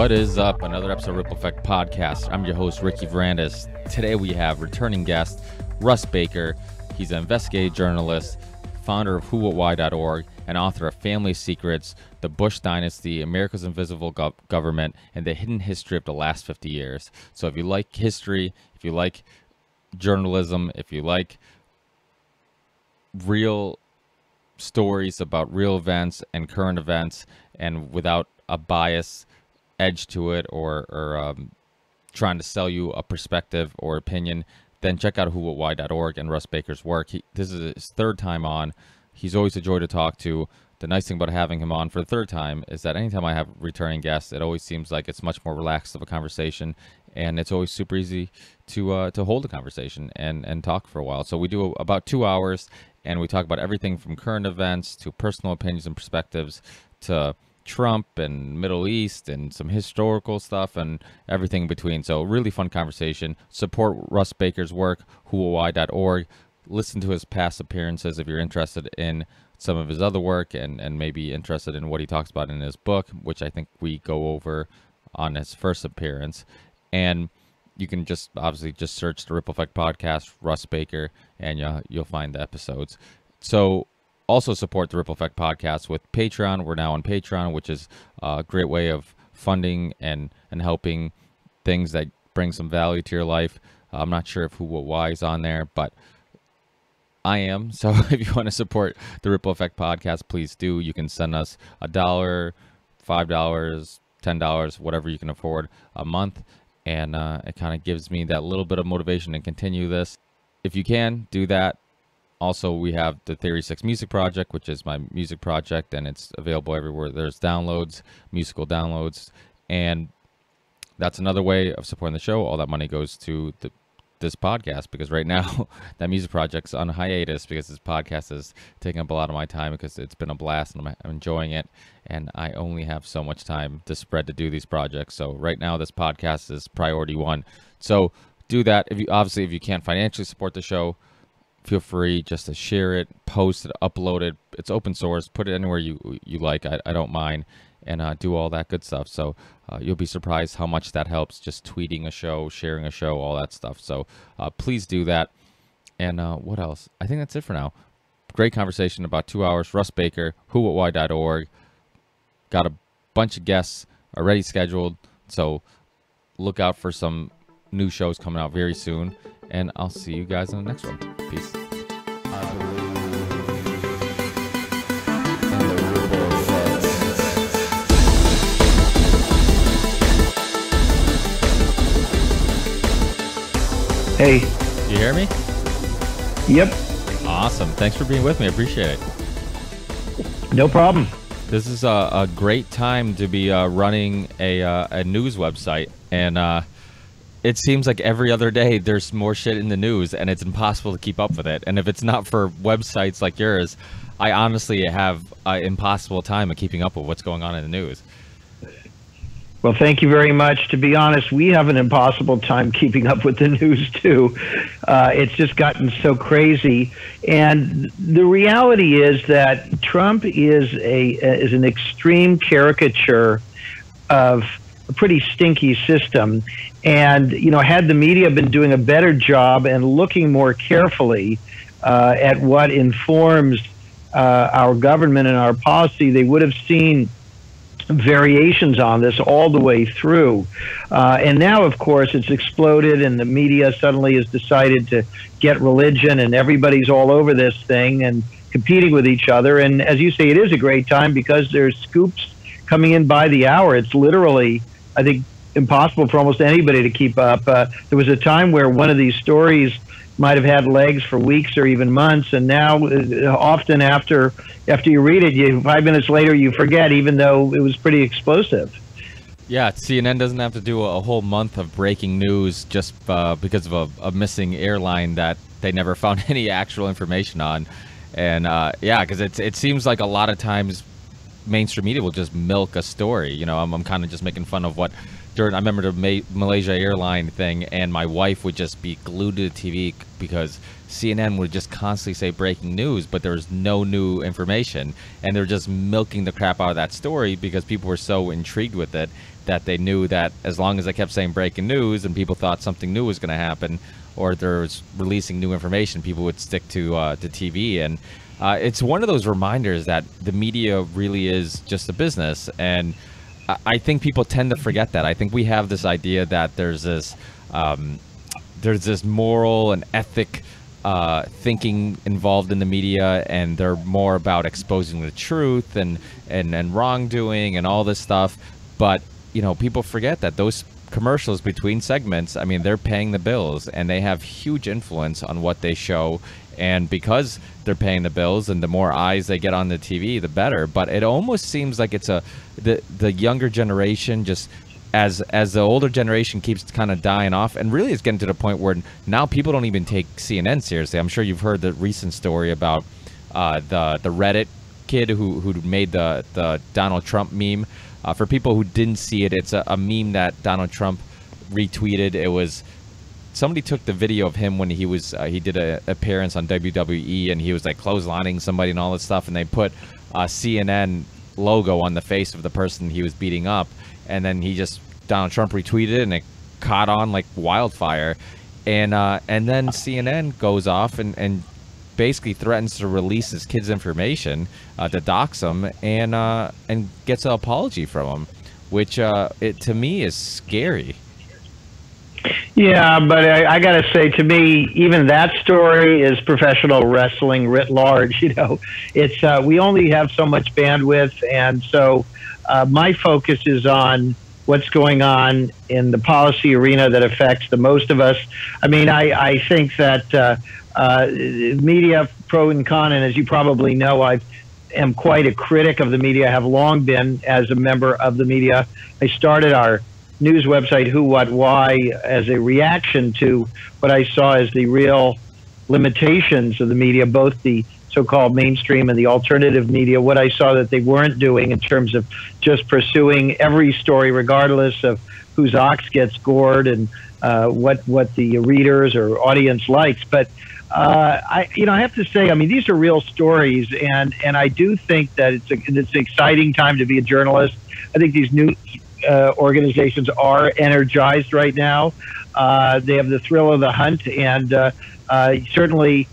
What is up? Another episode of Ripple Effect Podcast. I'm your host, Ricky Varandas. Today we have returning guest, Russ Baker. He's an investigative journalist, founder of whowhatwhy.org, and author of Family Secrets, The Bush Dynasty, America's Invisible Government, and the Hidden History of the Last 50 Years. So if you like history, if you like journalism, if you like real stories about real events and current events, and without a bias edge to it or trying to sell you a perspective or opinion, then check out whowhatwhy.org and Russ Baker's work. This is his third time on. He's always a joy to talk to. The nice thing about having him on for the third time is that anytime I have returning guests, it always seems like it's much more relaxed of a conversation, and it's always super easy to hold a conversation and talk for a while. So we do about 2 hours, and we talk about everything from current events to personal opinions and perspectives to Trump and Middle East and some historical stuff and everything in between. So really fun conversation. Support Russ Baker's work, whowhatwhy.org. Listen to his past appearances if you're interested in some of his other work and maybe interested in what he talks about in his book, which I think we go over on his first appearance. And you can just obviously just search the Ripple Effect Podcast, Russ Baker, and you'll find the episodes. So also support the Ripple Effect Podcast with Patreon. We're now on Patreon, which is a great way of funding and helping things that bring some value to your life. I'm not sure if Who What Why is on there, but I am. So if you want to support the Ripple Effect Podcast, please do. You can send us $1, $5, $10, whatever you can afford a month. And it kind of gives me that little bit of motivation to continue this. If you can, do that. Also, we have the Theory 6 Music Project, which is my music project, and it's available everywhere. There's downloads, musical downloads, and that's another way of supporting the show. All that money goes to this podcast, because right now that music project's on hiatus because this podcast is taking up a lot of my time because it's been a blast and I'm enjoying it, and I only have so much time to spread to do these projects. So right now this podcast is priority one. So do that. If you can't financially support the show, feel free just to share it, post it, upload it. It's open source. Put it anywhere you like. I don't mind, and do all that good stuff. So you'll be surprised how much that helps, just tweeting a show, sharing a show, all that stuff. So please do that. And what else? I think that's it for now. Great conversation, about 2 hours. Russ Baker, whowhatwhy.org. Got a bunch of guests already scheduled, so look out for some new shows coming out very soon. And I'll see you guys in the next one. Peace. Hey. You hear me? Yep. Awesome. Thanks for being with me. I appreciate it. No problem. This is a great time to be running a news website. And it seems like every other day there's more shit in the news, and it's impossible to keep up with it. And if it's not for websites like yours, I honestly have an impossible time of keeping up with what's going on in the news. Well, thank you very much. To be honest, we have an impossible time keeping up with the news, too. It's just gotten so crazy. And the reality is that Trump is an extreme caricature of a pretty stinky system. And, had the media been doing a better job and looking more carefully at what informs our government and our policy, they would have seen variations on this all the way through. And now, of course, it's exploded, and the media suddenly has decided to get religion, and everybody's all over this thing and competing with each other. And as you say, it is a great time because there's scoops coming in by the hour. It's literally, I think, impossible for almost anybody to keep up. There was a time where one of these stories might have had legs for weeks or even months, and now often after you read it, 5 minutes later you forget, even though it was pretty explosive. Yeah, CNN doesn't have to do a whole month of breaking news just because of a missing airline that they never found any actual information on. And yeah, because it seems like a lot of times mainstream media will just milk a story. I'm kind of just making fun of what I remember the Malaysia airline thing, and my wife would just be glued to the TV because CNN would just constantly say breaking news, but there was no new information, and they're just milking the crap out of that story because people were so intrigued with it that they knew that as long as they kept saying breaking news and people thought something new was going to happen, or there was releasing new information, people would stick to TV. And it's one of those reminders that the media really is just a business, and I think people tend to forget that. I think we have this idea that there's this moral and ethic thinking involved in the media, and they're more about exposing the truth and wrongdoing and all this stuff. But you know, people forget that those commercials between segments, I mean, they're paying the bills, and they have huge influence on what they show. And because they're paying the bills, and the more eyes they get on the TV, the better. But it almost seems like it's the younger generation, just as the older generation keeps kind of dying off, and really it's getting to the point where now people don't even take CNN seriously. I'm sure you've heard the recent story about the Reddit kid who made the Donald Trump meme. For people who didn't see it, it's a meme that Donald Trump retweeted. It was somebody took the video of him when he did an appearance on WWE, and he was like clotheslining somebody and all this stuff, and they put a CNN logo on the face of the person he was beating up, and then Donald Trump retweeted it, and it caught on like wildfire, and then CNN goes off and basically threatens to release his kid's information, to dox him, and gets an apology from him, which to me is scary. Yeah, but I got to say, to me, even that story is professional wrestling writ large. You know, it's we only have so much bandwidth, and so my focus is on what's going on in the policy arena that affects the most of us. I mean, I think that media, pro and con, and as you probably know, I am quite a critic of the media, have long been as a member of the media. I started our news website, Who, What, Why, as a reaction to what I saw as the real limitations of the media, both the so-called mainstream and the alternative media, what I saw that they weren't doing in terms of just pursuing every story, regardless of whose ox gets gored and what the readers or audience likes. But I have to say, I mean, these are real stories, and I do think that it's an exciting time to be a journalist. I think these new organizations are energized right now. They have the thrill of the hunt, and certainly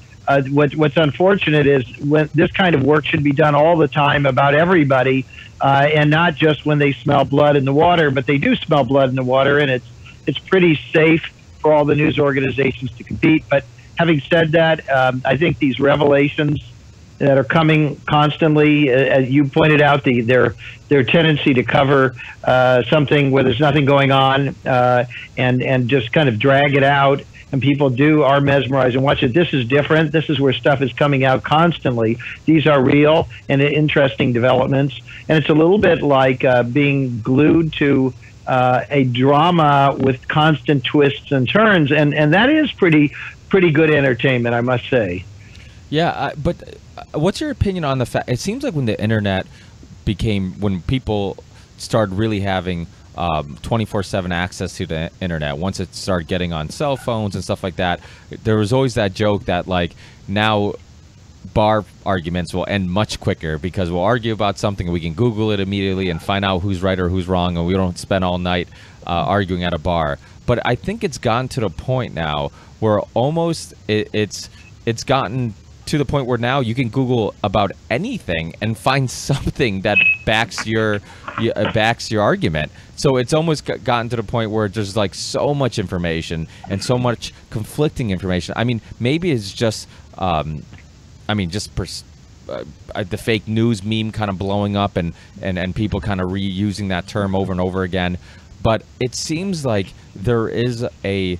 what's unfortunate is when this kind of work should be done all the time about everybody, and not just when they smell blood in the water. But they do smell blood in the water, and it's pretty safe for all the news organizations to compete. But having said that, I think these revelations that are coming constantly, as you pointed out, their tendency to cover something where there's nothing going on, and just kind of drag it out, and people are mesmerized and watch it. This is different. This is where stuff is coming out constantly. These are real and interesting developments, and it's a little bit like being glued to a drama with constant twists and turns, and that is pretty good entertainment, I must say. Yeah, but what's your opinion on the fact? It seems like when the internet when people started really having 24/7 access to the internet, once it started getting on cell phones and stuff like that, there was always that joke that like now bar arguments will end much quicker because we'll argue about something and we can Google it immediately and find out who's right or who's wrong, and we don't spend all night arguing at a bar. But I think it's gotten to the point now where almost it's gotten to the point where now you can Google about anything and find something that backs your argument. So it's almost gotten to the point where there's like so much information and so much conflicting information. I mean, maybe it's just the fake news meme kind of blowing up and people kind of reusing that term over and over again. But it seems like there is a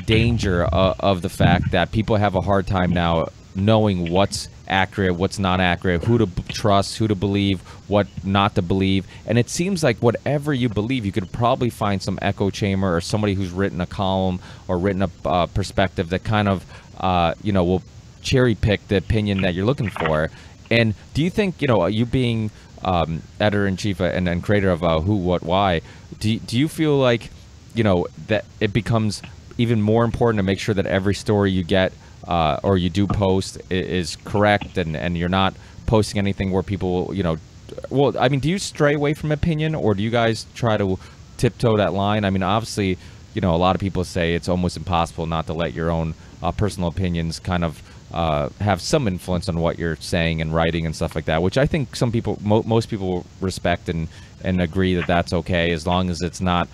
danger of the fact that people have a hard time now knowing what's accurate, what's not accurate, who to trust, who to believe, what not to believe. And it seems like whatever you believe, you could probably find some echo chamber or somebody who's written a column or written a perspective that kind of will cherry pick the opinion that you're looking for. And do you think, you being editor-in-chief and creator of Who, What, Why, do you feel like, that it becomes even more important to make sure that every story you get or you do post is correct, and you're not posting anything where people, well, I mean, do you stray away from opinion, or do you guys try to tiptoe that line? I mean, obviously, a lot of people say it's almost impossible not to let your own personal opinions kind of have some influence on what you're saying and writing and stuff like that, which I think some people, most people respect and agree that that's okay, as long as it's not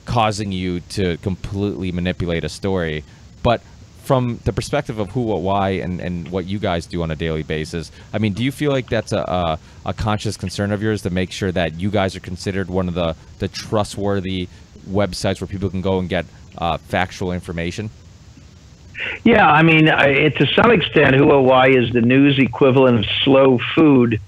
causing you to completely manipulate a story. But from the perspective of who, what, why, and what you guys do on a daily basis, I mean, do you feel like that's a conscious concern of yours to make sure that you guys are considered one of the trustworthy websites where people can go and get factual information? Yeah, I mean, to some extent, Who or Why is the news equivalent of slow food.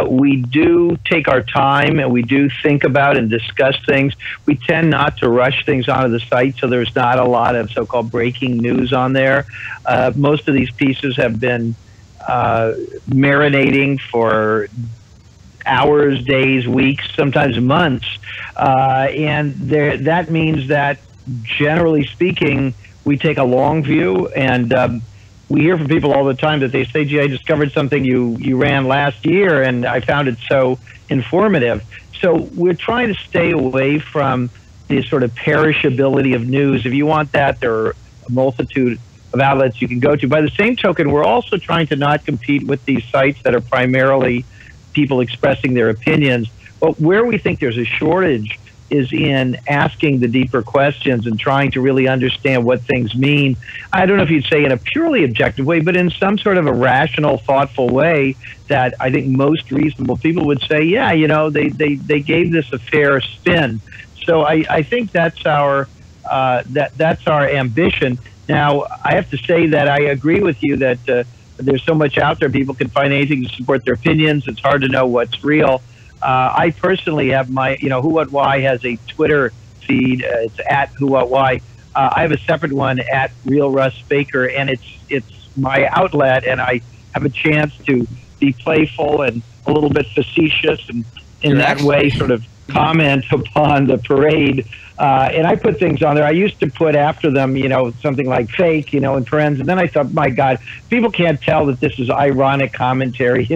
We do take our time, and we do think about and discuss things. We tend not to rush things onto the site, so there's not a lot of so-called breaking news on there. Most of these pieces have been marinating for hours, days, weeks, sometimes months. And that means that, generally speaking, we take a long view, and we hear from people all the time that they say, gee, I discovered something you ran last year, and I found it so informative. So we're trying to stay away from the sort of perishability of news. If you want that, there are a multitude of outlets you can go to. By the same token, we're also trying to not compete with these sites that are primarily people expressing their opinions. But where we think there's a shortage is in asking the deeper questions and trying to really understand what things mean. I don't know if you'd say in a purely objective way, but in some sort of a rational, thoughtful way that I think most reasonable people would say, yeah, they gave this a fair spin. So I think that's our ambition. Now, I have to say that I agree with you that there's so much out there. People can find anything to support their opinions. It's hard to know what's real. I personally have my, Who What Why has a Twitter feed. It's at Who What Why. I have a separate one at Real Russ Baker, and it's my outlet, and I have a chance to be playful and a little bit facetious, and in that way sort of comment upon the parade. And I put things on there. I used to put after them, something like fake, in parentheses. And then I thought, my God, people can't tell that this is ironic commentary.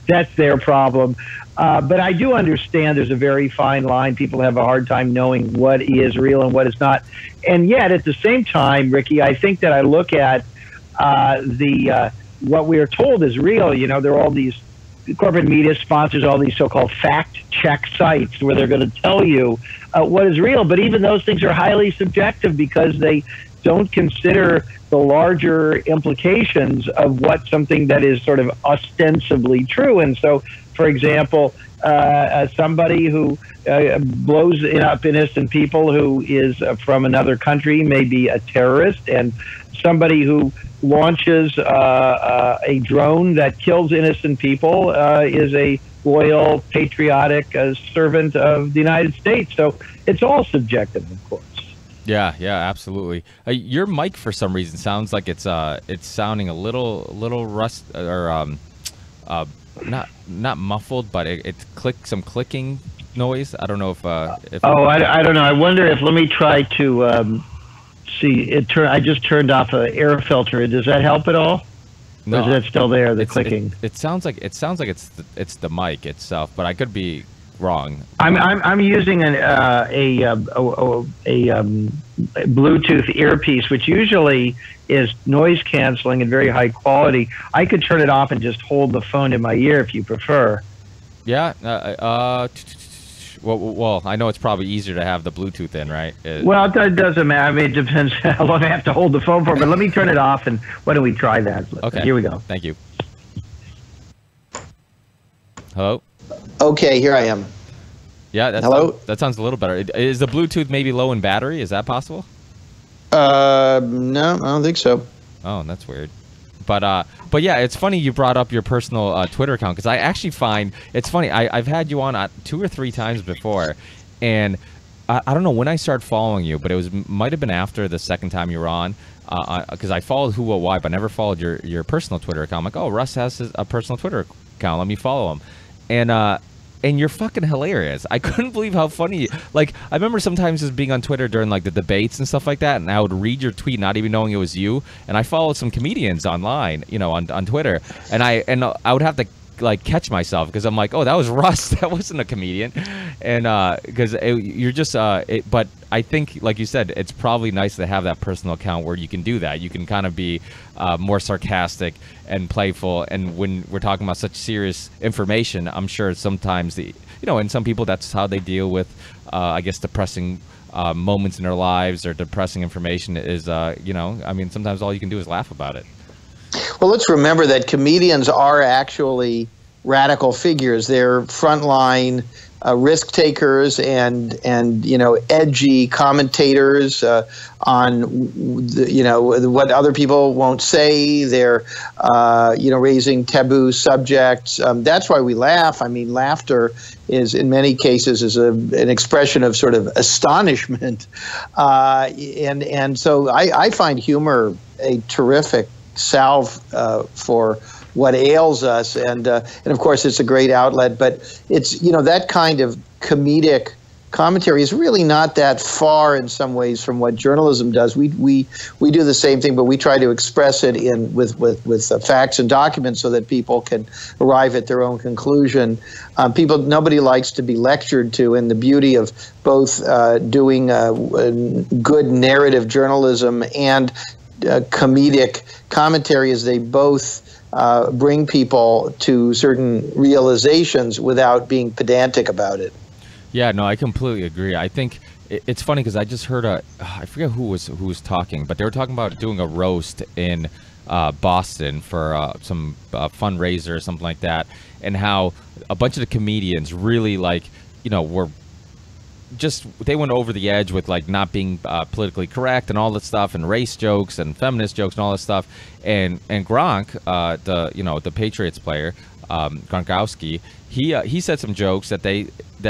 That's their problem. But I do understand there's a very fine line. People have a hard time knowing what is real and what is not. And yet, at the same time, Ricky, I think that I look at what we are told is real. There are all these corporate media sponsors, all these so-called fact-check sites where they're going to tell you what is real. But even those things are highly subjective because they don't consider the larger implications of what something that is sort of ostensibly true. And so, for example, somebody who blows up innocent people who is from another country may be a terrorist, and somebody who launches a drone that kills innocent people is a loyal, patriotic servant of the United States. So it's all subjective, of course. Yeah, absolutely. Your mic, for some reason, sounds like it's sounding a little rust or not muffled, but it's some clicking noise. I don't know if I don't know. I wonder if, let me try to see. I just turned off an air filter. Does that help at all? No, or is that still there? The clicking. It sounds like it's the mic itself, but I could be wrong. I'm using a Bluetooth earpiece, which usually is noise canceling and very high quality. I could turn it off and just hold the phone in my ear if you prefer. Yeah. Well, I know it's probably easier to have the Bluetooth in, right? Well, it doesn't matter. I mean, it depends how long I have to hold the phone for. But let me turn it off, and why don't we try that? Okay. Here we go. Thank you. Hello? Okay, here I am. Yeah, hello? That sounds a little better. Is the Bluetooth maybe low in battery? Is that possible? No, I don't think so. Oh, that's weird. But yeah, it's funny you brought up your personal Twitter account, because I actually find it's funny. I've had you on 2 or 3 times before, and I don't know when I started following you, but it might have been after the second time you were on, because I followed Who What Why, but never followed your personal Twitter account. I'm like, oh, Russ has a personal Twitter account. Let me follow him, and and you're fucking hilarious. I couldn't believe how funny. Like, I remember sometimes just being on Twitter during like the debates and stuff like that, and I would read your tweet not even knowing it was you. And I followed some comedians online, you know, on Twitter, and I would have to like catch myself because I'm like, oh, that was Russ. That wasn't a comedian. And because you're just but I think, like you said, it's probably nice to have that personal account where you can do that. You can kind of be more sarcastic and playful. And when we're talking about such serious information, I'm sure sometimes and some people, that's how they deal with I guess depressing moments in their lives or depressing information is I mean, sometimes all you can do is laugh about it. Well, let's remember that comedians are actually radical figures. They're frontline risk takers and edgy commentators on what other people won't say. They're raising taboo subjects. That's why we laugh. I mean, laughter is in many cases an expression of sort of astonishment, and so I find humor a terrific salve for what ails us, and of course it's a great outlet, but it's that kind of comedic commentary is really not that far in some ways from what journalism does. We do the same thing, but we try to express it with facts and documents so that people can arrive at their own conclusion. Nobody likes to be lectured to, and the beauty of both doing good narrative journalism and comedic commentary is they both bring people to certain realizations without being pedantic about it. Yeah, no, I completely agree. I think it's funny because I just heard I forget who was talking, but they were talking about doing a roast in Boston for some fundraiser or something like that, and how a bunch of the comedians really were they went over the edge with like not being politically correct and all that stuff, and race jokes and feminist jokes and all that stuff. And Gronk, the Patriots player, Gronkowski, he said some jokes that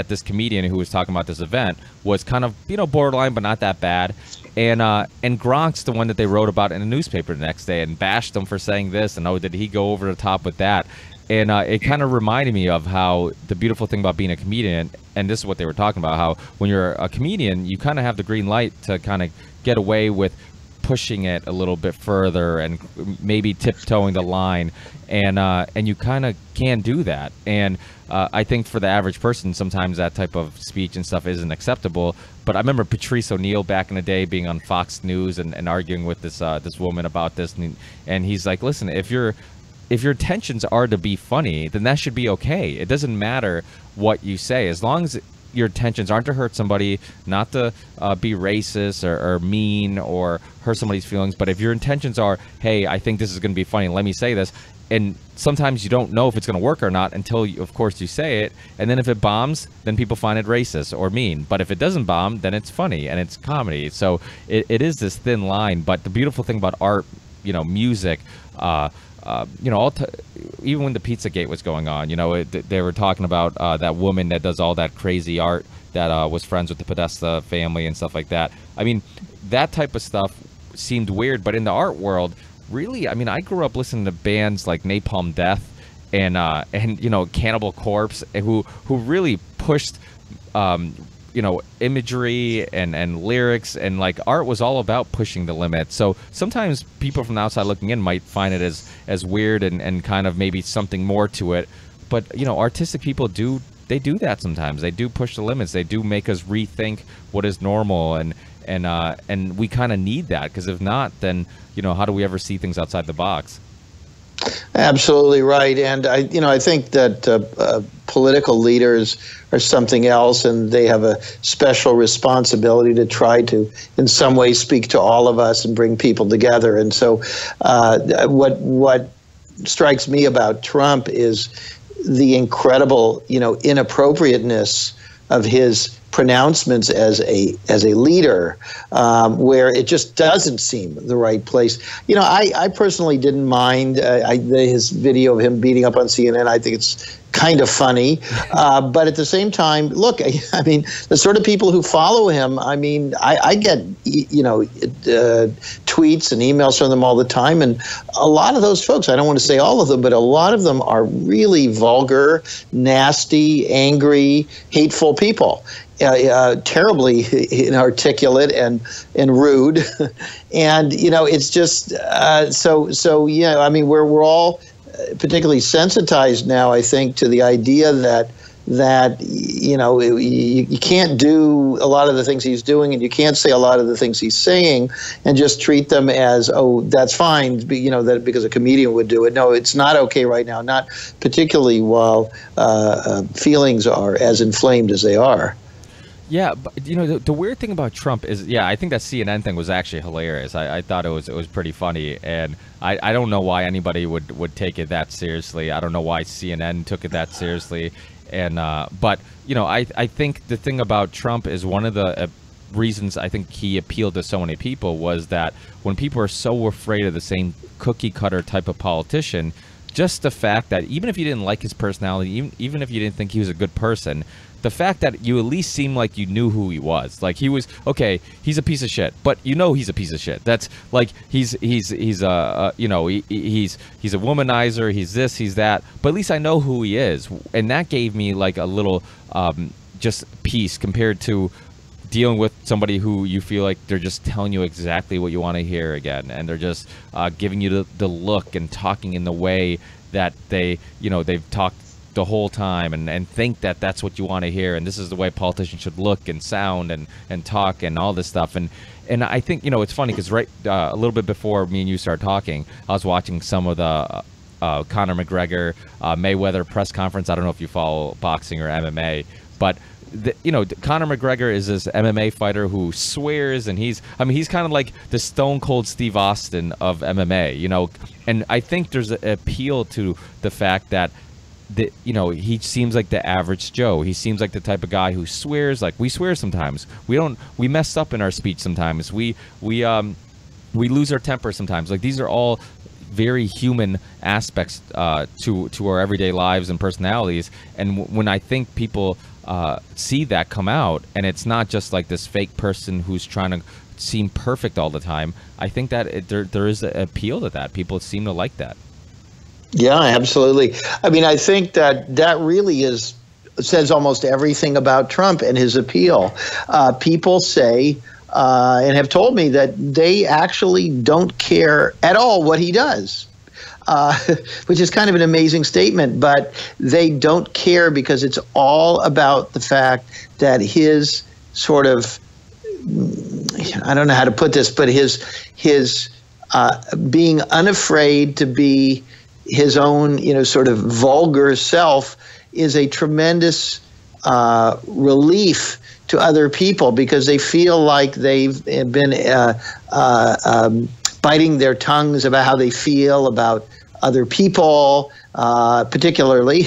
this comedian who was talking about this event was kind of borderline but not that bad. And Gronk's the one that they wrote about in the newspaper the next day and bashed him for saying this, and did he go over the top with that? And it kind of reminded me of how the beautiful thing about being a comedian, and this is what they were talking about, how when you're a comedian, you kind of have the green light to kind of get away with pushing it a little bit further and maybe tiptoeing the line, and you kind of can do that. And I think for the average person, sometimes that type of speech and stuff isn't acceptable. But I remember Patrice O'Neill back in the day being on Fox News and arguing with this woman about this, and he's like, listen, if your intentions are to be funny, then that should be okay. It doesn't matter what you say, as long as your intentions aren't to hurt somebody, not to be racist or mean or hurt somebody's feelings. But if your intentions are, hey, I think this is going to be funny, let me say this. And sometimes you don't know if it's going to work or not until, of course, you say it. And then if it bombs, then people find it racist or mean. But if it doesn't bomb, then it's funny and it's comedy. So it is this thin line. But the beautiful thing about art, music, even when the Pizzagate was going on, they were talking about that woman that does all that crazy art that was friends with the Podesta family and stuff like that. I mean, that type of stuff seemed weird, but in the art world, really, I mean, I grew up listening to bands like Napalm Death and Cannibal Corpse, who really pushed imagery and lyrics, and like art was all about pushing the limit. So sometimes people from the outside looking in might find it as weird and kind of maybe something more to it. But artistic people do that sometimes. They do push the limits. They do make us rethink what is normal, and we kind of need that, because if not, then how do we ever see things outside the box? Absolutely right, and I think that political leaders are something else, and they have a special responsibility to try to, in some way, speak to all of us and bring people together. And so, what strikes me about Trump is the incredible, inappropriateness of his pronouncements as a leader, where it just doesn't seem the right place. You know, I personally didn't mind his video of him beating up on CNN. I think it's kind of funny, but at the same time, look, I mean, the sort of people who follow him, I mean, I get, tweets and emails from them all the time, and a lot of those folks, I don't want to say all of them, but a lot of them are really vulgar, nasty, angry, hateful people. Terribly inarticulate and rude, and it's just so yeah. I mean, we're all particularly sensitized now, I think, to the idea that you can't do a lot of the things he's doing, and you can't say a lot of the things he's saying, and just treat them as, oh, that's fine, that because a comedian would do it. No, it's not okay right now, not particularly while feelings are as inflamed as they are. Yeah, but the weird thing about Trump is, I think that CNN thing was actually hilarious. I thought it was pretty funny, and I don't know why anybody would take it that seriously. I don't know why CNN took it that seriously, and but I think the thing about Trump is one of the reasons I think he appealed to so many people was that when people are so afraid of the same cookie cutter type of politician, just the fact that even if you didn't like his personality, even if you didn't think he was a good person, the fact that you at least seemed like you knew who he was. Like, he was, okay, he's a piece of shit, but he's a piece of shit. That's like, he's a womanizer, he's this, he's that, but at least I know who he is. And that gave me like a little just peace compared to dealing with somebody who you feel like they're just telling you exactly what you want to hear again, and they're just giving you the look and talking in the way that they've talked the whole time, and think that that's what you want to hear, and this is the way politicians should look and sound and talk and all this stuff. And I think it's funny because right a little bit before me and you started talking, I was watching some of the Conor McGregor Mayweather press conference. I don't know if you follow boxing or MMA, but Conor McGregor is this MMA fighter who swears, and he's kind of like the Stone Cold Steve Austin of MMA, and I think there's an appeal to the fact that he seems like the average Joe. He seems like the type of guy who swears. Like, we swear sometimes. We mess up in our speech sometimes. We lose our temper sometimes. Like, these are all very human aspects to our everyday lives and personalities. And when I think people see that come out, and it's not just like this fake person who's trying to seem perfect all the time, I think that there is an appeal to that. People seem to like that. Yeah, absolutely. I mean, I think that really says almost everything about Trump and his appeal. People say and have told me that they actually don't care at all what he does, which is kind of an amazing statement. But they don't care because it's all about the fact that his sort of, I don't know how to put this, but his being unafraid to be his own, sort of vulgar self is a tremendous relief to other people, because they feel like they've been biting their tongues about how they feel about other people, particularly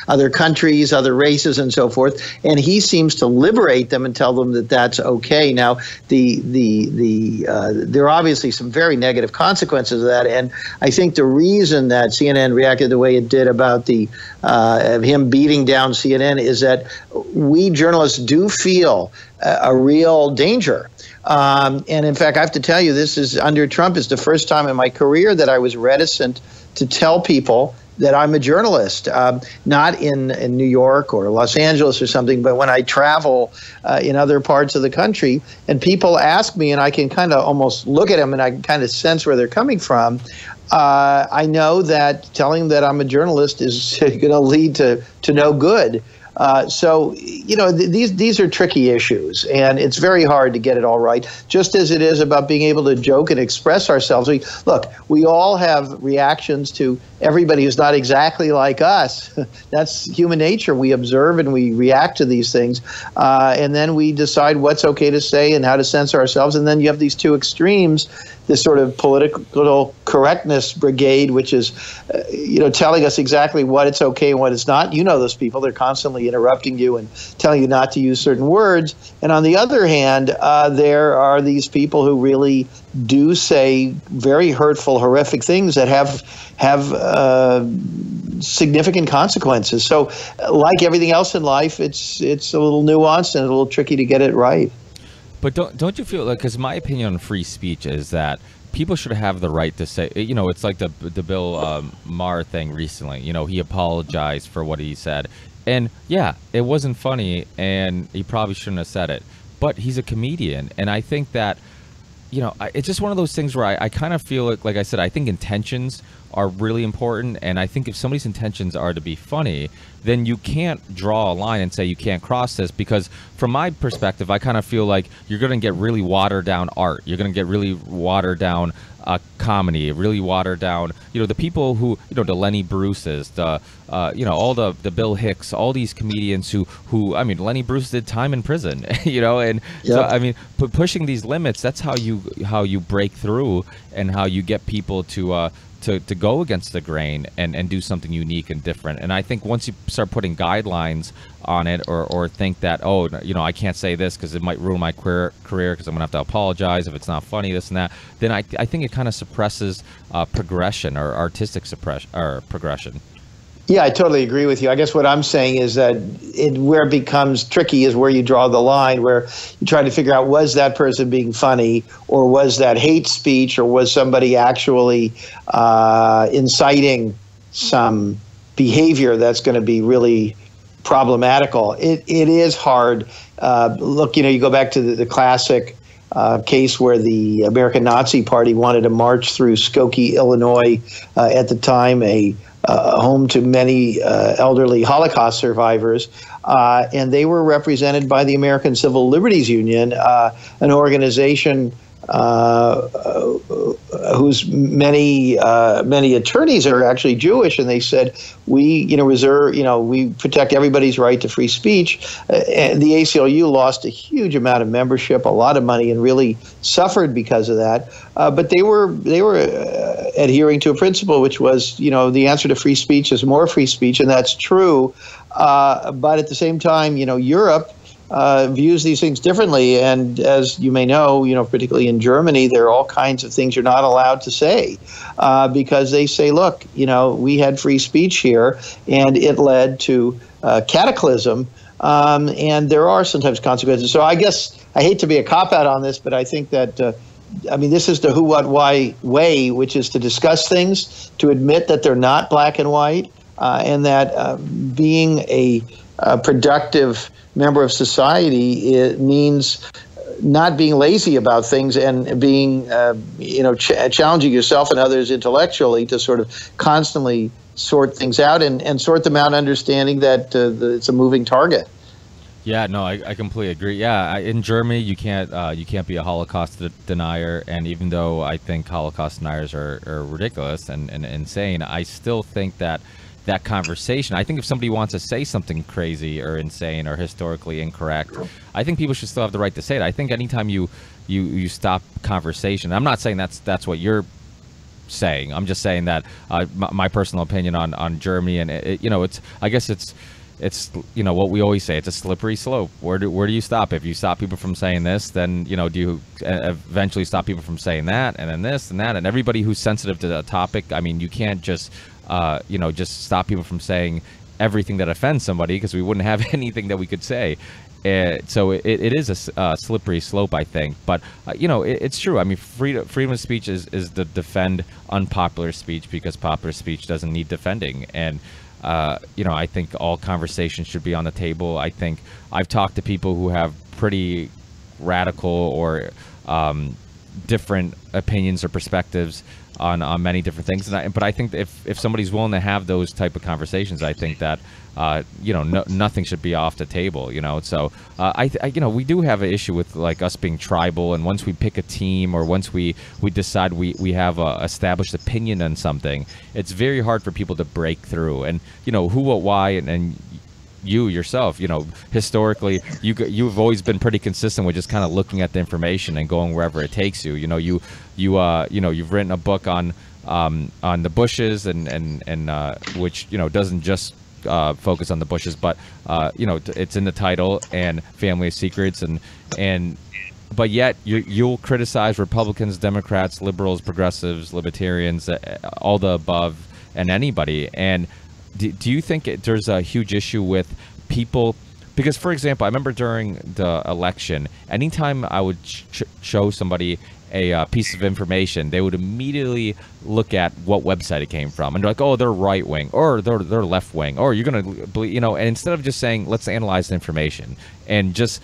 other countries, other races, and so forth. And he seems to liberate them and tell them that that's okay. Now, there are obviously some very negative consequences of that. And I think the reason that CNN reacted the way it did about him beating down CNN is that we journalists do feel a real danger. And in fact, I have to tell you, this is under Trump is the first time in my career that I was reticent to tell people that I'm a journalist, not in New York or Los Angeles or something, but when I travel in other parts of the country, and people ask me, and I can kind of almost look at them and I can kind of sense where they're coming from. I know that telling them that I'm a journalist is going to lead to no good. So, these are tricky issues, and it's very hard to get it all right, just as it is about being able to joke and express ourselves. We all have reactions to everybody who's not exactly like us. That's human nature. We observe and we react to these things, and then we decide what's okay to say and how to censor ourselves. And then you have these two extremes this sort of political correctness brigade, which is, telling us exactly what it's okay and what it's not. You know those people. They're constantly interrupting you and telling you not to use certain words. And on the other hand, there are these people who really do say very hurtful, horrific things that have significant consequences. So, like everything else in life, it's a little nuanced and a little tricky to get it right. But don't you feel like, because my opinion on free speech is that people should have the right to say, it's like the Bill Maher thing recently. He apologized for what he said. And yeah, it wasn't funny and he probably shouldn't have said it. But he's a comedian. And I think that, it's just one of those things where I kind of feel like I said, I think intentions are really important. And I think if somebody's intentions are to be funny, then you can't draw a line and say you can't cross this, because from my perspective, I kind of feel like you're going to get really watered down art. You're going to get really watered down comedy, really watered down, the people who, the Lenny Bruces, the, all the Bill Hicks, all these comedians who, I mean, Lenny Bruce did time in prison, and yep. So, I mean, pushing these limits, that's how you break through and how you get people to go against the grain and do something unique and different. And I think once you start putting guidelines on it, or think that, I can't say this because it might ruin my career because I'm gonna have to apologize if it's not funny, this and that, then I think it kind of suppresses progression or artistic progression. Yeah, I totally agree with you. I guess what I'm saying is that where it becomes tricky is where you draw the line, where you try to figure out, was that person being funny, or was that hate speech, or was somebody actually inciting some behavior that's going to be really problematical. It is hard. Look, you go back to the classic case where the American Nazi Party wanted to march through Skokie, Illinois, at the time, a home to many elderly Holocaust survivors, and they were represented by the American Civil Liberties Union, an organization whose many attorneys are actually Jewish, and they said, we protect everybody's right to free speech. And the ACLU lost a huge amount of membership, a lot of money, and really suffered because of that. But they were adhering to a principle, which was, the answer to free speech is more free speech, and that's true. But at the same time, Europe views these things differently, and as you may know, particularly in Germany, there are all kinds of things you're not allowed to say because they say, look, we had free speech here, and it led to cataclysm, and there are sometimes consequences. So I guess I hate to be a cop-out on this, but I think that this is the who, what, why way, which is to discuss things, to admit that they're not black and white, and that being a productive member of society, it means not being lazy about things and being, challenging yourself and others intellectually to sort of constantly sort things out and sort them out, understanding that it's a moving target. Yeah, no, I completely agree. Yeah, in Germany, you can't be a Holocaust denier, and even though I think Holocaust deniers are ridiculous and insane, I still think that conversation, I think if somebody wants to say something crazy or insane or historically incorrect, I think people should still have the right to say it. I think anytime you stop conversation, I'm not saying that's what you're saying. I'm just saying that my personal opinion on Germany, and it's I guess it's what we always say, it's a slippery slope. Where do you stop? If you stop people from saying this, then do you eventually stop people from saying that, and then this and that, and everybody who's sensitive to the topic? I mean, you can't just just stop people from saying everything that offends somebody, because we wouldn't have anything that we could say. So it is a slippery slope, I think. But, it's true. I mean, freedom of speech is to defend unpopular speech, because popular speech doesn't need defending. And, I think all conversations should be on the table. I think I've talked to people who have pretty radical or different opinions or perspectives on many different things, but I think if somebody's willing to have those type of conversations, I think that nothing should be off the table. So we do have an issue with like us being tribal, and once we pick a team or once we decide we have a established opinion on something, it's very hard for people to break through. And who, what, why, and you yourself, historically, you've always been pretty consistent with just kind of looking at the information and going wherever it takes you. You've written a book on the Bushes and which doesn't just focus on the Bushes, but it's in the title, and Family of Secrets, but yet you'll criticize Republicans, Democrats, liberals, progressives, libertarians, all the above, and anybody. And do you think there's a huge issue with people? Because, for example, I remember during the election, anytime I would show somebody a piece of information, they would immediately look at what website it came from, and they're like, "Oh, they're right wing, or they're left wing, or you're gonna believe," And instead of just saying, "Let's analyze the information," and just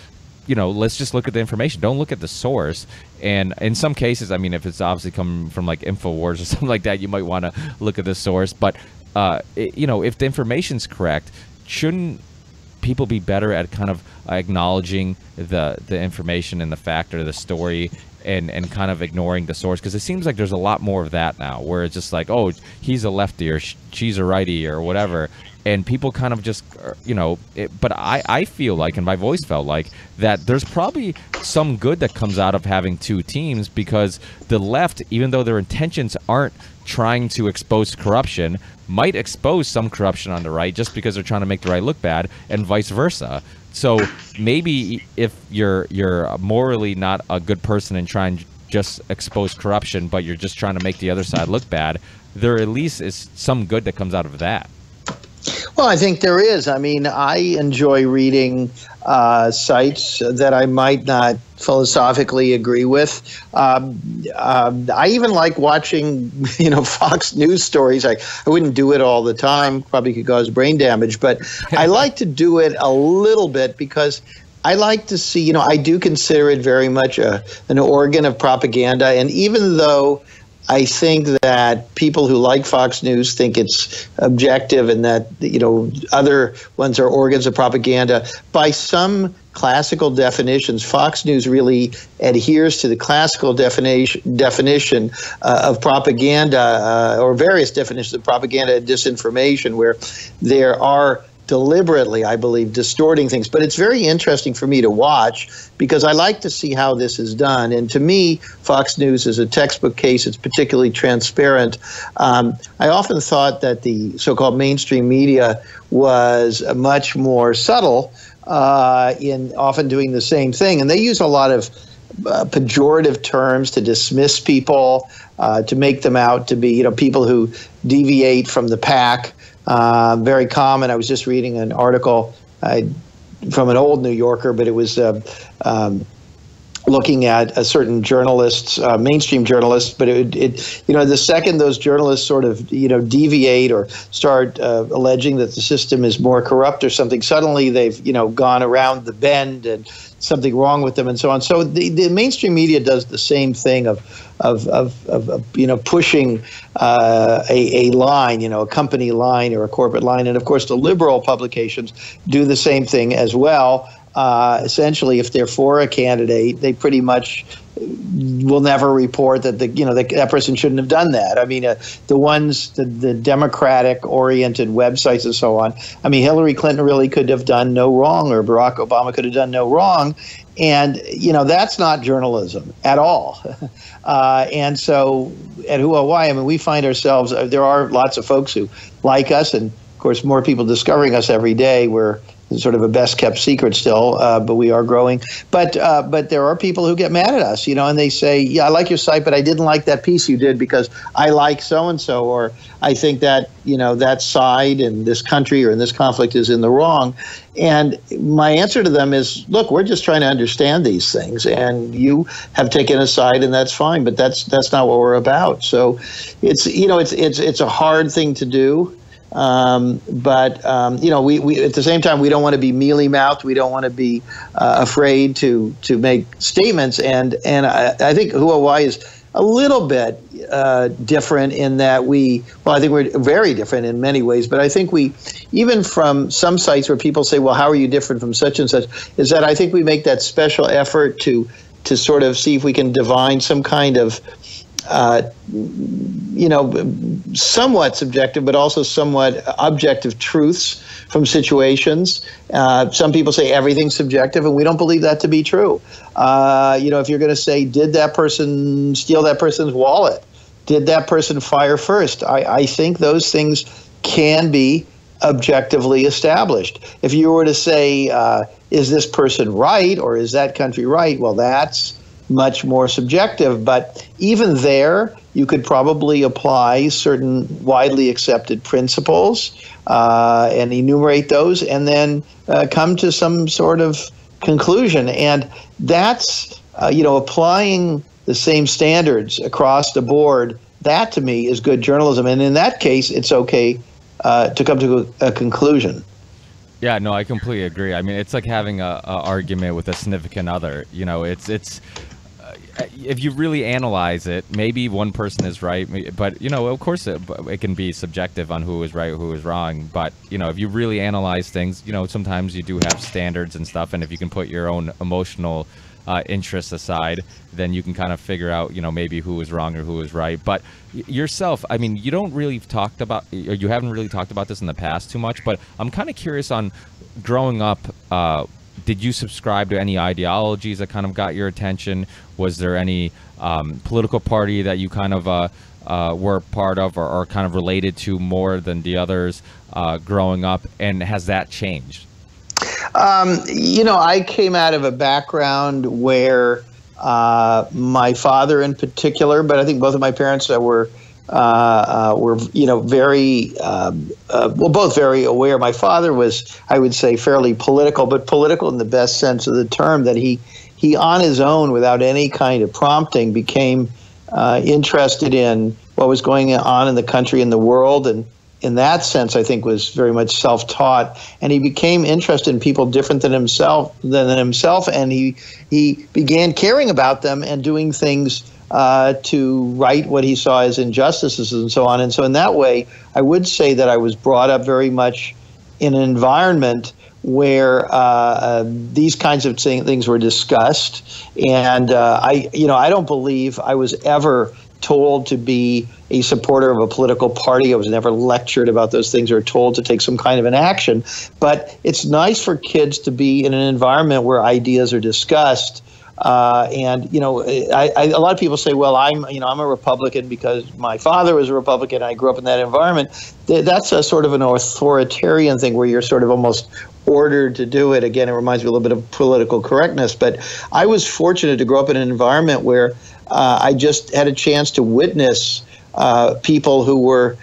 let's just look at the information. Don't look at the source. And in some cases, I mean, if it's obviously coming from like InfoWars or something like that, you might want to look at the source. But if the information's correct, shouldn't people be better at kind of acknowledging the information and the fact or the story, and kind of ignoring the source? Because it seems like there's a lot more of that now, where it's just like, oh, he's a lefty or she's a righty or whatever, and people kind of just but I feel like, and my voice felt like, that there's probably some good that comes out of having two teams, because the left, even though their intentions aren't trying to expose corruption, might expose some corruption on the right just because they're trying to make the right look bad, and vice versa. So maybe if you're morally not a good person and trying to just expose corruption, but you're just trying to make the other side look bad, there at least is some good that comes out of that. Well, I think there is. I mean, I enjoy reading sites that I might not philosophically agree with. I even like watching, Fox News stories. I wouldn't do it all the time, probably could cause brain damage, but I like to do it a little bit, because I like to see, I do consider it very much an organ of propaganda. And even though I think that people who like Fox News think it's objective, and that, other ones are organs of propaganda, by some classical definitions, Fox News really adheres to the classical definition of propaganda, or various definitions of propaganda and disinformation, where there are deliberately, I believe, distorting things. But it's very interesting for me to watch, because I like to see how this is done. And to me, Fox News is a textbook case. It's particularly transparent. I often thought that the so-called mainstream media was much more subtle in often doing the same thing. And they use a lot of pejorative terms to dismiss people, to make them out to be, people who deviate from the pack. Very common. I was just reading an article from an old New Yorker, but it was looking at a certain journalists, mainstream journalists. But the second those journalists sort of deviate or start alleging that the system is more corrupt or something, suddenly they've gone around the bend and something wrong with them and so on. So the mainstream media does the same thing of pushing a line, a company line or a corporate line. And of course, the liberal publications do the same thing as well. Essentially, if they're for a candidate, they pretty much will never report that that person shouldn't have done that. I mean, the Democratic-oriented websites and so on. I mean, Hillary Clinton really could have done no wrong, or Barack Obama could have done no wrong, and that's not journalism at all. And so at Who or Why, I mean, we find ourselves. There are lots of folks who like us, and of course, more people discovering us every day. We're sort of a best-kept secret still, but we are growing. But there are people who get mad at us, and they say, "Yeah, I like your site, but I didn't like that piece you did because I like so-and-so, or I think that that side in this country or in this conflict is in the wrong." And my answer to them is, look, we're just trying to understand these things, and you have taken a side, and that's fine, but that's not what we're about. So it's a hard thing to do. But we at the same time, we don't want to be mealy-mouthed. We don't want to be afraid to make statements. And I think Who or Why is a little bit different in that I think we're very different in many ways. But I think even from some sites where people say, well, how are you different from such and such, is that I think we make that special effort to sort of see if we can divine some kind of somewhat subjective, but also somewhat objective truths from situations. Some people say everything's subjective, and we don't believe that to be true. If you're going to say, did that person steal that person's wallet? Did that person fire first? I think those things can be objectively established. If you were to say, is this person right, or is that country right? Well, that's much more subjective. But even there, you could probably apply certain widely accepted principles and enumerate those, and then come to some sort of conclusion. And that's, applying the same standards across the board. That, to me, is good journalism. And in that case, it's okay to come to a conclusion. Yeah, no, I completely agree. I mean, it's like having a argument with a significant other. It's if you really analyze it, maybe one person is right, but of course it can be subjective on who is right, who is wrong. But if you really analyze things, sometimes you do have standards and stuff, and if you can put your own emotional interests aside, then you can kind of figure out, maybe who is wrong or who is right. But yourself, I mean, you haven't really talked about this in the past too much, but I'm kind of curious on growing up. Did you subscribe to any ideologies that kind of got your attention? Was there any political party that you kind of were part of or kind of related to more than the others growing up? And has that changed? I came out of a background where my father in particular, but I think both of my parents were very, both very aware. My father was, I would say, fairly political, but political in the best sense of the term, that he on his own, without any kind of prompting, became interested in what was going on in the country and the world, and in that sense, I think, was very much self-taught, and he became interested in people different than himself, and he began caring about them and doing things to right what he saw as injustices and so on. And so in that way, I would say that I was brought up very much in an environment where these kinds of things were discussed, and I don't believe I was ever told to be a supporter of a political party. I was never lectured about those things or told to take some kind of an action. But it's nice for kids to be in an environment where ideas are discussed. A lot of people say, well, I'm a Republican because my father was a Republican. I grew up in that environment. That's a sort of an authoritarian thing where you're sort of almost ordered to do it. Again, it reminds me a little bit of political correctness. But I was fortunate to grow up in an environment where I just had a chance to witness people who were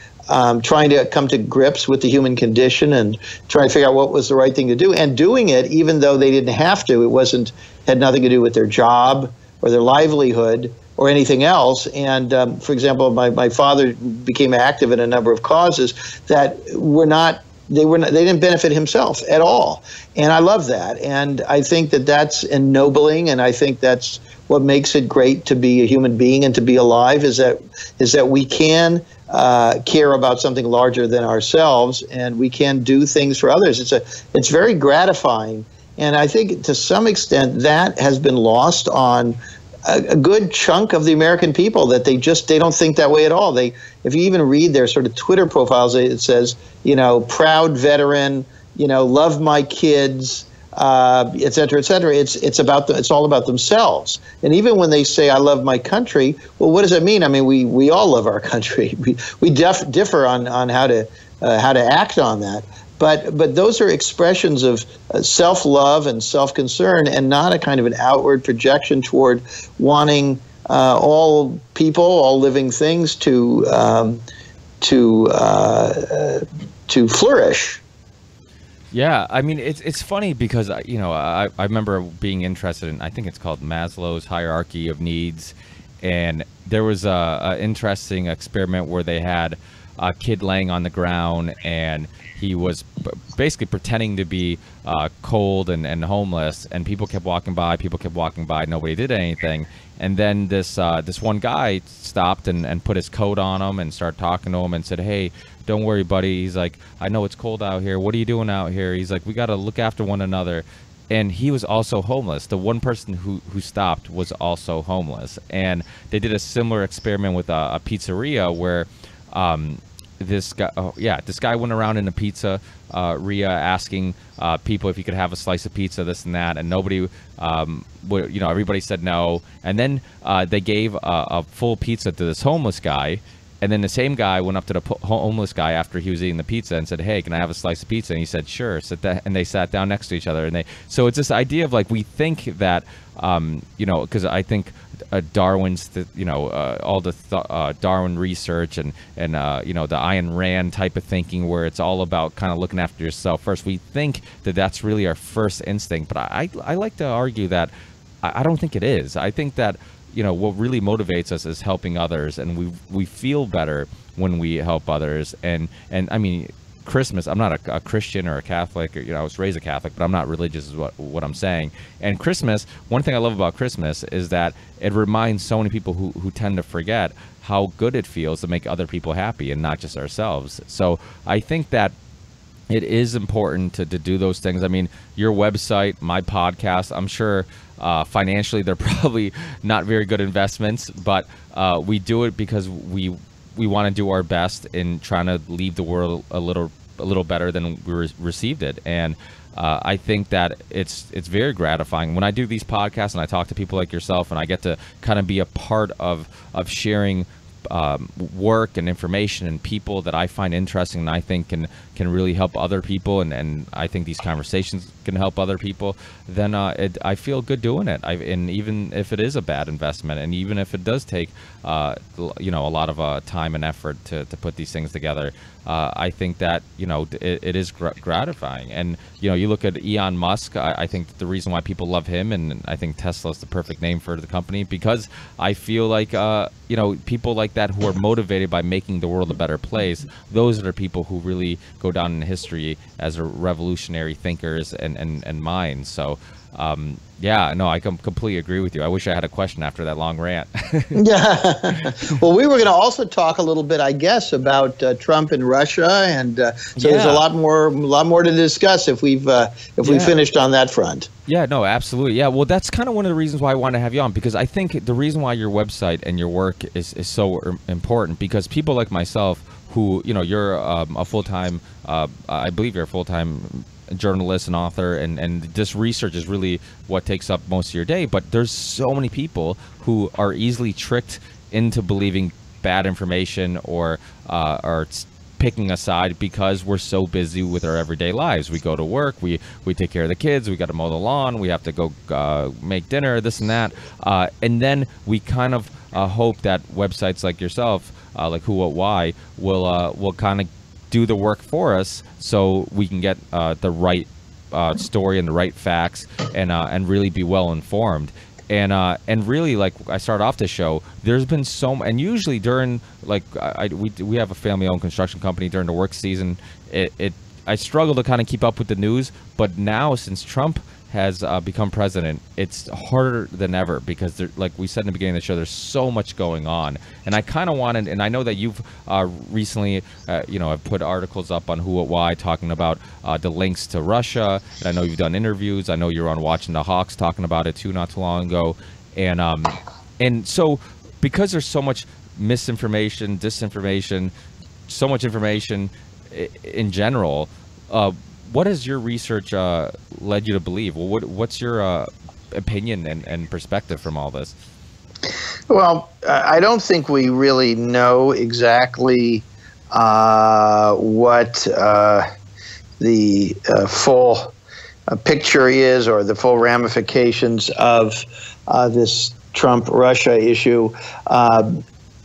trying to come to grips with the human condition and trying to figure out what was the right thing to do, and doing it even though they didn't have to. It had nothing to do with their job or their livelihood or anything else. And for example, my father became active in a number of causes that they didn't benefit himself at all. And I love that. And I think that that's ennobling, and I think that's what makes it great to be a human being and to be alive, is that we can care about something larger than ourselves, and we can do things for others. It's very gratifying, and I think to some extent that has been lost on a good chunk of the American people, that they don't think that way at all. If you even read their sort of Twitter profiles, it says, proud veteran, love my kids, et cetera, et cetera. It's all about themselves. And even when they say, I love my country, well, what does that mean? I mean, we all love our country. We differ on how to act on that. But those are expressions of self-love and self-concern, and not a kind of an outward projection toward wanting all people, all living things to flourish. Yeah, I mean, it's funny because, I remember being interested in, I think it's called Maslow's hierarchy of needs, and there was a interesting experiment where they had a kid laying on the ground, and he was basically pretending to be cold and homeless, and people kept walking by, nobody did anything. And then this one guy stopped and put his coat on him and started talking to him and said, hey, don't worry, buddy. He's like, I know it's cold out here. What are you doing out here? He's like, we got to look after one another. and he was also homeless. The one person who stopped was also homeless, and they did a similar experiment with a pizzeria where this guy went around in a pizza asking people if he could have a slice of pizza, this and that, and nobody everybody said no, and then they gave a full pizza to this homeless guy. And then the same guy went up to the homeless guy after he was eating the pizza and said, "Hey, can I have a slice of pizza?" And he said, "Sure." And they sat down next to each other. So it's this idea of like, we think that, because I think Darwin's, all the Darwin research and the Ayn Rand type of thinking, where it's all about kind of looking after yourself first. We think that that's really our first instinct, but I like to argue that I don't think it is. I think that what really motivates us is helping others, and we feel better when we help others. And I mean, Christmas, I'm not a Christian or a Catholic, I was raised a Catholic, but I'm not religious is what I'm saying. And Christmas, one thing I love about Christmas is that it reminds so many people who tend to forget how good it feels to make other people happy and not just ourselves. So I think that it is important to do those things. I mean, your website, my podcast, I'm sure financially they're probably not very good investments, but we do it because we want to do our best in trying to leave the world a little better than we received it. And I think that it's very gratifying when I do these podcasts and I talk to people like yourself, and I get to kind of be a part of sharing work and information and people that I find interesting and I think can really help other people, and I think these conversations can help other people, then I feel good doing it. And even if it is a bad investment, and even if it does take a lot of time and effort to put these things together, I think that it is gratifying. And you look at Elon Musk. I think the reason why people love him, and I think Tesla is the perfect name for the company, because I feel like people like that who are motivated by making the world a better place, those are the people who really go down in history as revolutionary thinkers and minds. So I completely agree with you. I wish I had a question after that long rant. Yeah. Well, we were going to also talk a little bit, I guess, about Trump and Russia, and there's a lot more to discuss if we finished on that front. Yeah, no, absolutely. Yeah, well, that's kind of one of the reasons why I want to have you on, because I think the reason why your website and your work is so important, because people like myself who, you're a full-time, I believe you're a full-time journalist and author, and this research is really what takes up most of your day, but there's so many people who are easily tricked into believing bad information or picking a side because we're so busy with our everyday lives. We go to work, we take care of the kids, we got to mow the lawn, we have to go make dinner, this and that, and then we kind of hope that websites like yourself, like Who What Why, will kind of do the work for us, so we can get the right story and the right facts, and really be well informed. And really, like I started off the show, there's been and usually during, like, we have a family-owned construction company. During the work season, I struggle to kind of keep up with the news, but now since Trump has become president, it's harder than ever, because like we said in the beginning of the show, there's so much going on. And I kind of wanted, and I know that you've recently, have put articles up on Who What Why talking about the links to Russia, and I know you've done interviews. I know you're on Watching the Hawks talking about it too not too long ago. And so because there's so much misinformation, disinformation, so much information in general, what has your research led you to believe? Well, what's your opinion and perspective from all this? Well, I don't think we really know exactly what the full picture is, or the full ramifications of this Trump-Russia issue.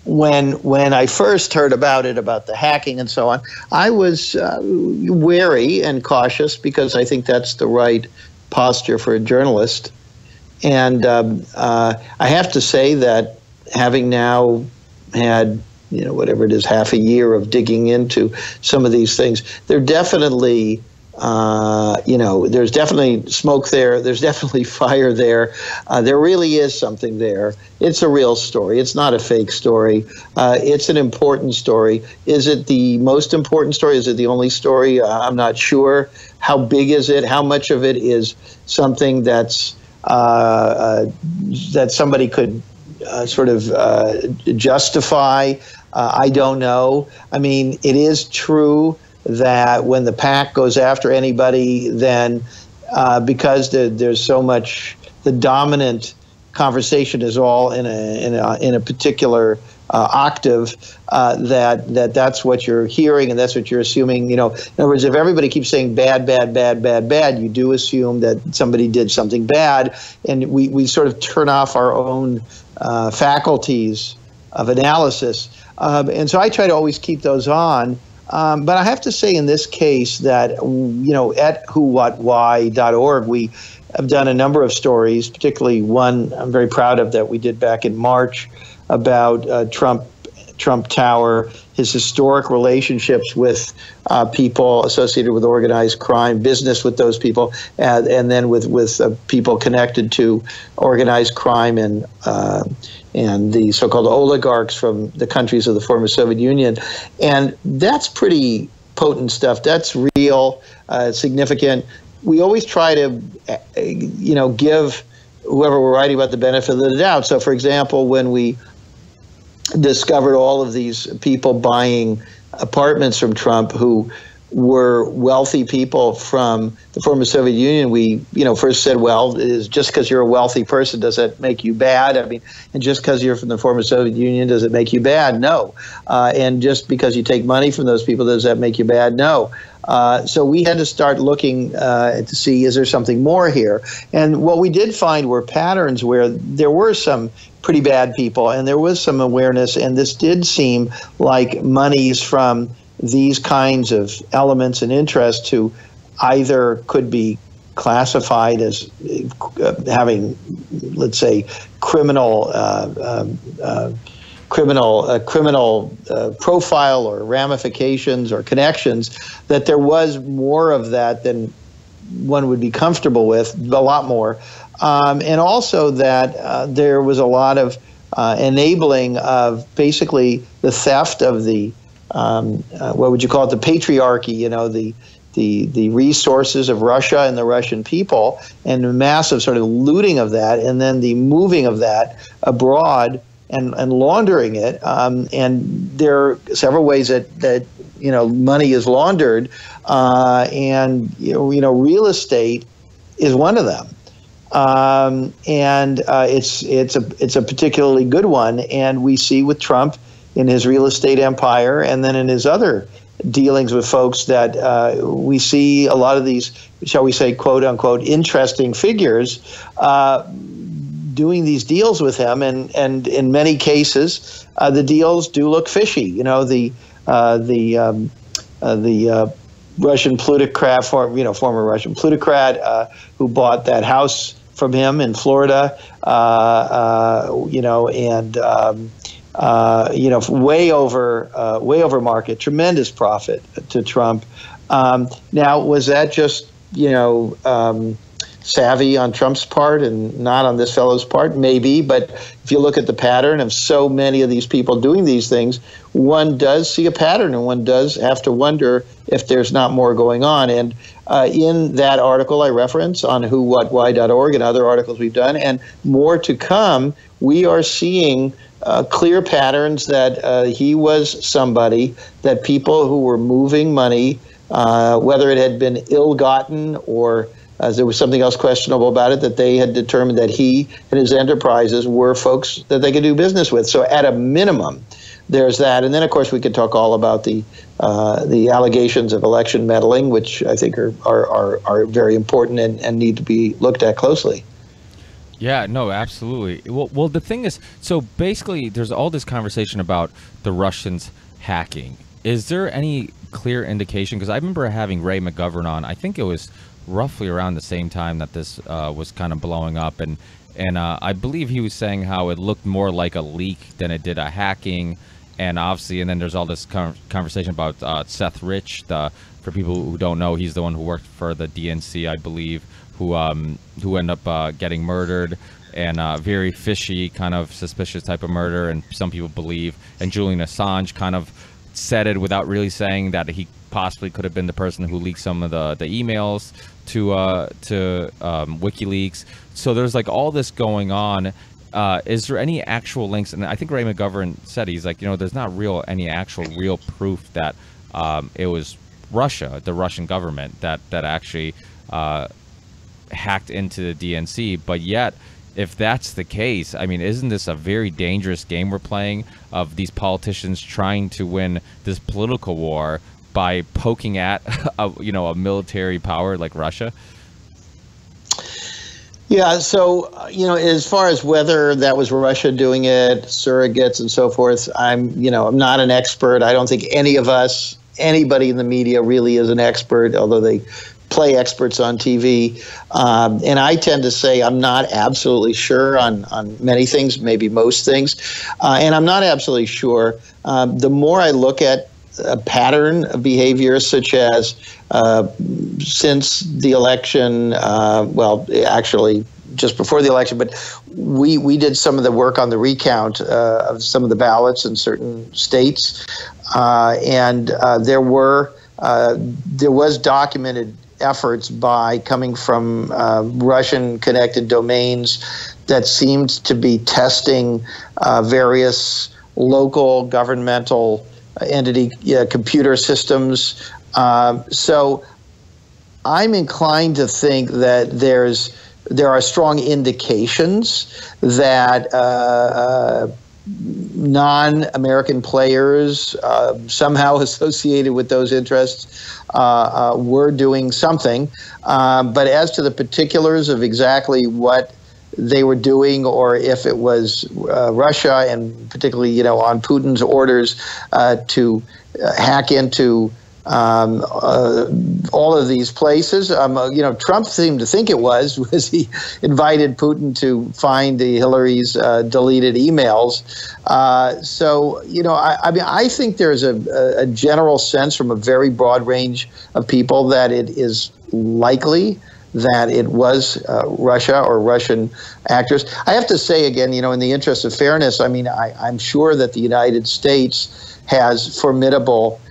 When I first heard about the hacking and so on, I was wary and cautious, because I think that's the right posture for a journalist. And I have to say that, having now had, whatever it is, half a year of digging into some of these things, there definitely There's definitely smoke there. There's definitely fire there. There really is something there. It's a real story. It's not a fake story. It's an important story. Is it the most important story? Is it the only story? I'm not sure. How big is it? How much of it is something that's that somebody could justify? I don't know. I mean, it is true that when the PAC goes after anybody, then because there's so much, the dominant conversation is all in a particular octave, that's what you're hearing and that's what you're assuming. In other words, if everybody keeps saying bad, bad, bad, bad, bad, you do assume that somebody did something bad, and we sort of turn off our own faculties of analysis. And so I try to always keep those on. But I have to say in this case that, at whowhatwhy.org, we have done a number of stories, particularly one I'm very proud of that we did back in March about Trump Tower, his historic relationships with people associated with organized crime, business with those people, and then with people connected to organized crime and the so-called oligarchs from the countries of the former Soviet Union. And that's pretty potent stuff. That's real, significant. We always try to, give whoever we're writing about the benefit of the doubt. So, for example, when we discovered all of these people buying apartments from Trump who were wealthy people from the former Soviet Union, we, first said, well, is just because you're a wealthy person, does that make you bad? I mean, and just because you're from the former Soviet Union, does it make you bad? No. And just because you take money from those people, does that make you bad? No. So we had to start looking to see, is there something more here? And what we did find were patterns where there were some pretty bad people and there was some awareness, and this did seem like monies from these kinds of elements and interests who either could be classified as having, let's say, criminal profile or ramifications or connections, that there was more of that than one would be comfortable with, a lot more. And also that there was a lot of enabling of basically the theft of the what would you call it, the patriarchy, the resources of Russia and the Russian people, and the massive sort of looting of that, and then the moving of that abroad and laundering it. And there are several ways that money is laundered, and real estate is one of them. And it's a particularly good one, and we see with Trump in his real estate empire, and then in his other dealings with folks, that we see a lot of these, shall we say, quote unquote, interesting figures doing these deals with him, and in many cases the deals do look fishy. The Russian plutocrat, former Russian plutocrat who bought that house from him in Florida, way over market, tremendous profit to Trump. Now, was that just savvy on Trump's part and not on this fellow's part? Maybe, but if you look at the pattern of so many of these people doing these things, one does see a pattern, and one does have to wonder if there's not more going on. And in that article I reference on whowhatwhy.org and other articles we've done, and more to come, we are seeing clear patterns that he was somebody that people who were moving money, whether it had been ill-gotten or there was something else questionable about it, that they had determined that he and his enterprises were folks that they could do business with. So at a minimum, there's that. And then, of course, we could talk all about the allegations of election meddling, which I think are very important and need to be looked at closely. Yeah, no, absolutely. Well, the thing is, so basically there's all this conversation about the Russians hacking. Is there any clear indication? Because I remember having Ray McGovern on, I think it was roughly around the same time that this was kind of blowing up, and I believe he was saying how it looked more like a leak than it did a hacking, And obviously, and then there's all this conversation about Seth Rich. For people who don't know, he's the one who worked for the DNC, I believe, who ended up getting murdered, and very fishy, kind of suspicious type of murder. And some people believe, and Julian Assange kind of said it without really saying that he possibly could have been the person who leaked some of the emails to WikiLeaks. So there's like all this going on. Is there any actual links? And I think Ray McGovern said, he's like, there's not any actual real proof that it was Russia, the Russian government, that actually hacked into the DNC. But yet, if that's the case, I mean, isn't this a very dangerous game we're playing of these politicians trying to win this political war by poking at a military power like Russia? Yeah, so, as far as whether that was Russia doing it, surrogates and so forth, I'm not an expert. I don't think anybody in the media really is an expert, although they play experts on TV. And I tend to say I'm not absolutely sure on many things, maybe most things. And I'm not absolutely sure. The more I look at a pattern of behavior, such as since the election, actually just before the election, but we did some of the work on the recount of some of the ballots in certain states, and there was documented efforts coming from Russian connected domains that seemed to be testing various local governmental entity computer systems. So I'm inclined to think that there are strong indications that non-American players somehow associated with those interests were doing something. But as to the particulars of exactly what they were doing, or if it was Russia, and particularly, on Putin's orders to hack into all of these places. Trump seemed to think it was he invited Putin to find the Hillary's deleted emails. I think there's a general sense from a very broad range of people that it is likely that it was Russia or Russian actors. I have to say again, in the interest of fairness, I'm sure that the United States has formidable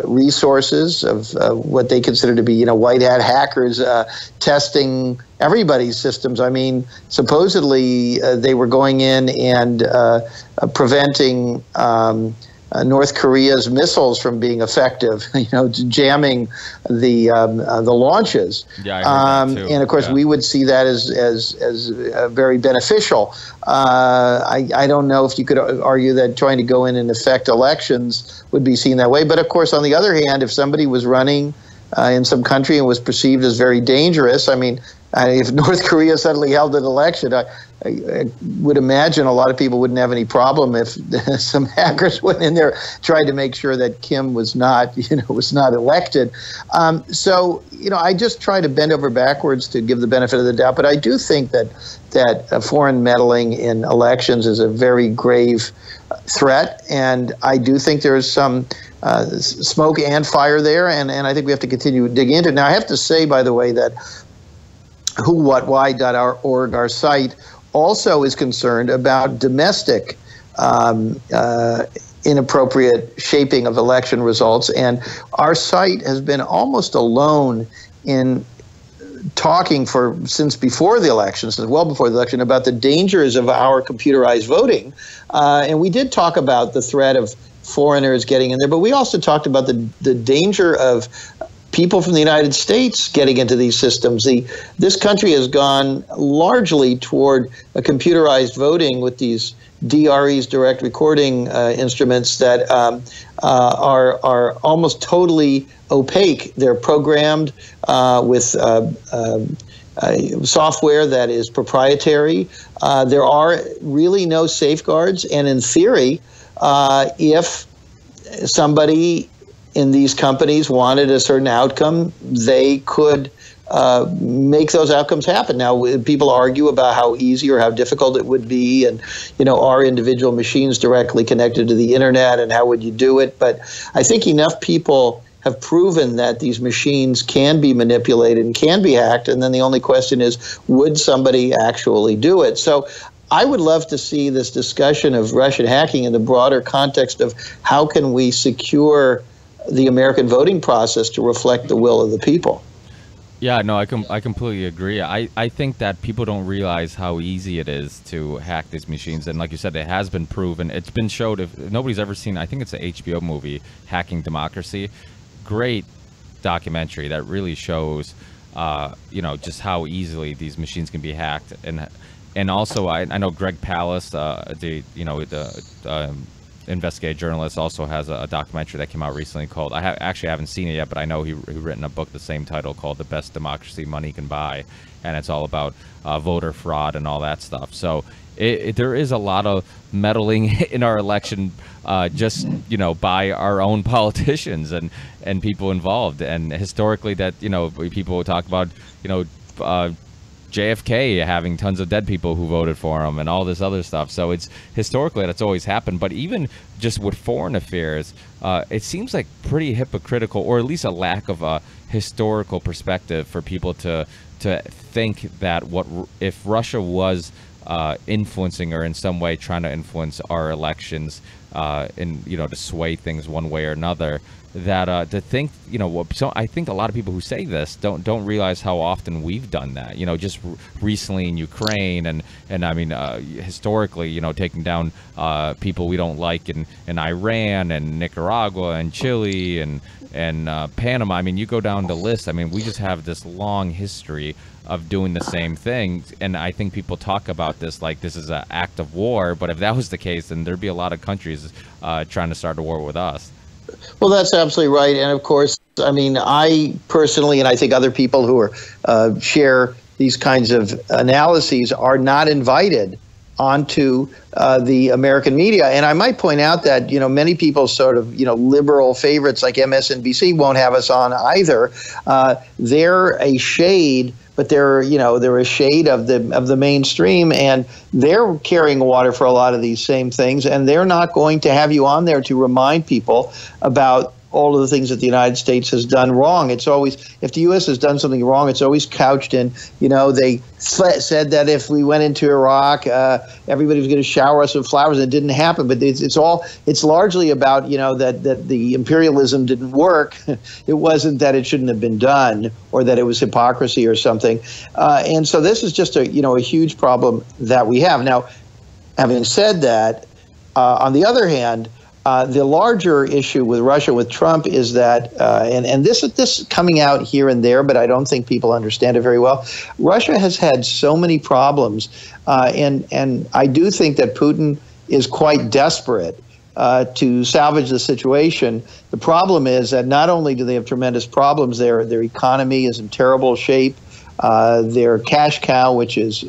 resources of what they consider to be, white hat hackers testing everybody's systems. Supposedly they were going in and preventing North Korea's missiles from being effective, jamming the launches. Yeah, I heard that too. And of course, we would see that as very beneficial. I don't know if you could argue that trying to go in and affect elections would be seen that way. But of course, on the other hand, if somebody was running in some country and was perceived as very dangerous, if North Korea suddenly held an election, I would imagine a lot of people wouldn't have any problem if some hackers went in there, tried to make sure that Kim was not elected. I just try to bend over backwards to give the benefit of the doubt. But I do think that foreign meddling in elections is a very grave threat, and I do think there's some smoke and fire there, and I think we have to continue digging into it. Now, I have to say, by the way, that whowhatwhy.org, our site, also is concerned about domestic inappropriate shaping of election results. And our site has been almost alone in talking since before the election, since well before the election, about the dangers of our computerized voting. And we did talk about the threat of foreigners getting in there, but we also talked about the danger of people from the United States getting into these systems. This country has gone largely toward a computerized voting with these DREs, direct recording instruments that are almost totally opaque. They're programmed with software that is proprietary. There are really no safeguards, and in theory, if somebody in these companies wanted a certain outcome, they could make those outcomes happen. Now, people argue about how easy or how difficult it would be, and are individual machines directly connected to the internet, and how would you do it? But I think enough people have proven that these machines can be manipulated and can be hacked, and then the only question is, would somebody actually do it? So I would love to see this discussion of Russian hacking in the broader context of how can we secure the American voting process to reflect the will of the people. Yeah, no, I completely agree. I think that people don't realize how easy it is to hack these machines. And like you said, it has been proven. It's been showed. If nobody's ever seen, I think it's an HBO movie, Hacking Democracy. Great documentary that really shows, just how easily these machines can be hacked. And also, I know Greg Palast, the investigative journalist, also has a documentary that came out recently called, actually haven't seen it yet, but I know he written a book the same title called The Best Democracy Money Can Buy, and it's all about voter fraud and all that stuff. So there is a lot of meddling in our election, just by our own politicians and people involved. And historically, that people talk about JFK having tons of dead people who voted for him and all this other stuff. So it's historically that's always happened. But even just with foreign affairs, it seems like pretty hypocritical, or at least a lack of a historical perspective for people to think that if Russia was influencing or in some way trying to influence our elections to sway things one way or another, that to think, so I think a lot of people who say this don't realize how often we've done that, just recently in Ukraine and I mean, historically, taking down people we don't like in Iran and Nicaragua and Chile and Panama. I mean, you go down the list. I mean, we just have this long history of doing the same thing. And I think people talk about this like this is an act of war. But if that was the case, then there'd be a lot of countries trying to start a war with us. Well, that's absolutely right. And of course, I mean, I personally, and I think other people who are share these kinds of analyses, are not invited onto the American media. And I might point out that, many people sort of, liberal favorites like MSNBC won't have us on either. They're a shade, but they're a shade of the mainstream, and they're carrying water for a lot of these same things, and they're not going to have you on there to remind people about all of the things that the United States has done wrong. It's always, if the U.S. has done something wrong, it's always couched in, they said that if we went into Iraq, everybody was going to shower us with flowers. It didn't happen. But it's largely about, that the imperialism didn't work. It wasn't that it shouldn't have been done or that it was hypocrisy or something. And so this is just a huge problem that we have. Now, having said that, on the other hand, the larger issue with Russia, with Trump, is that, and this is coming out here and there, but I don't think people understand it very well. Russia has had so many problems, and I do think that Putin is quite desperate to salvage the situation. The problem is that not only do they have tremendous problems, their economy is in terrible shape. Their cash cow, which is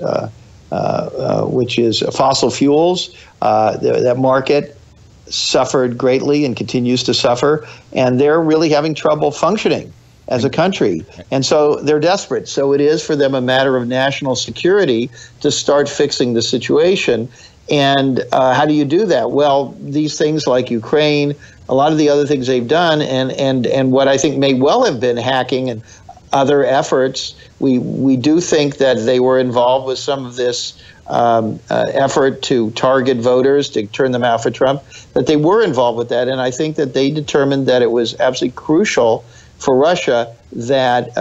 fossil fuels, that market suffered greatly and continues to suffer, and they're really having trouble functioning as a country. And so they're desperate. So it is for them a matter of national security to start fixing the situation. And how do you do that? Well, these things like Ukraine, a lot of the other things they've done, and what I think may well have been hacking and other efforts, we do think that they were involved with some of this effort to target voters, to turn them out for Trump, that they were involved with that. And I think that they determined that it was absolutely crucial for Russia that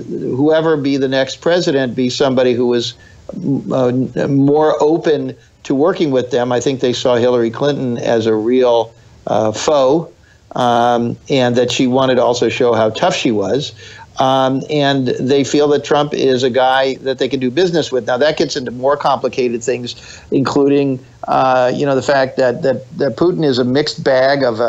whoever be the next president be somebody who was more open to working with them. I think they saw Hillary Clinton as a real foe, and that she wanted to also show how tough she was. And they feel that Trump is a guy that they can do business with. Now, that gets into more complicated things, including, the fact that Putin is a mixed bag of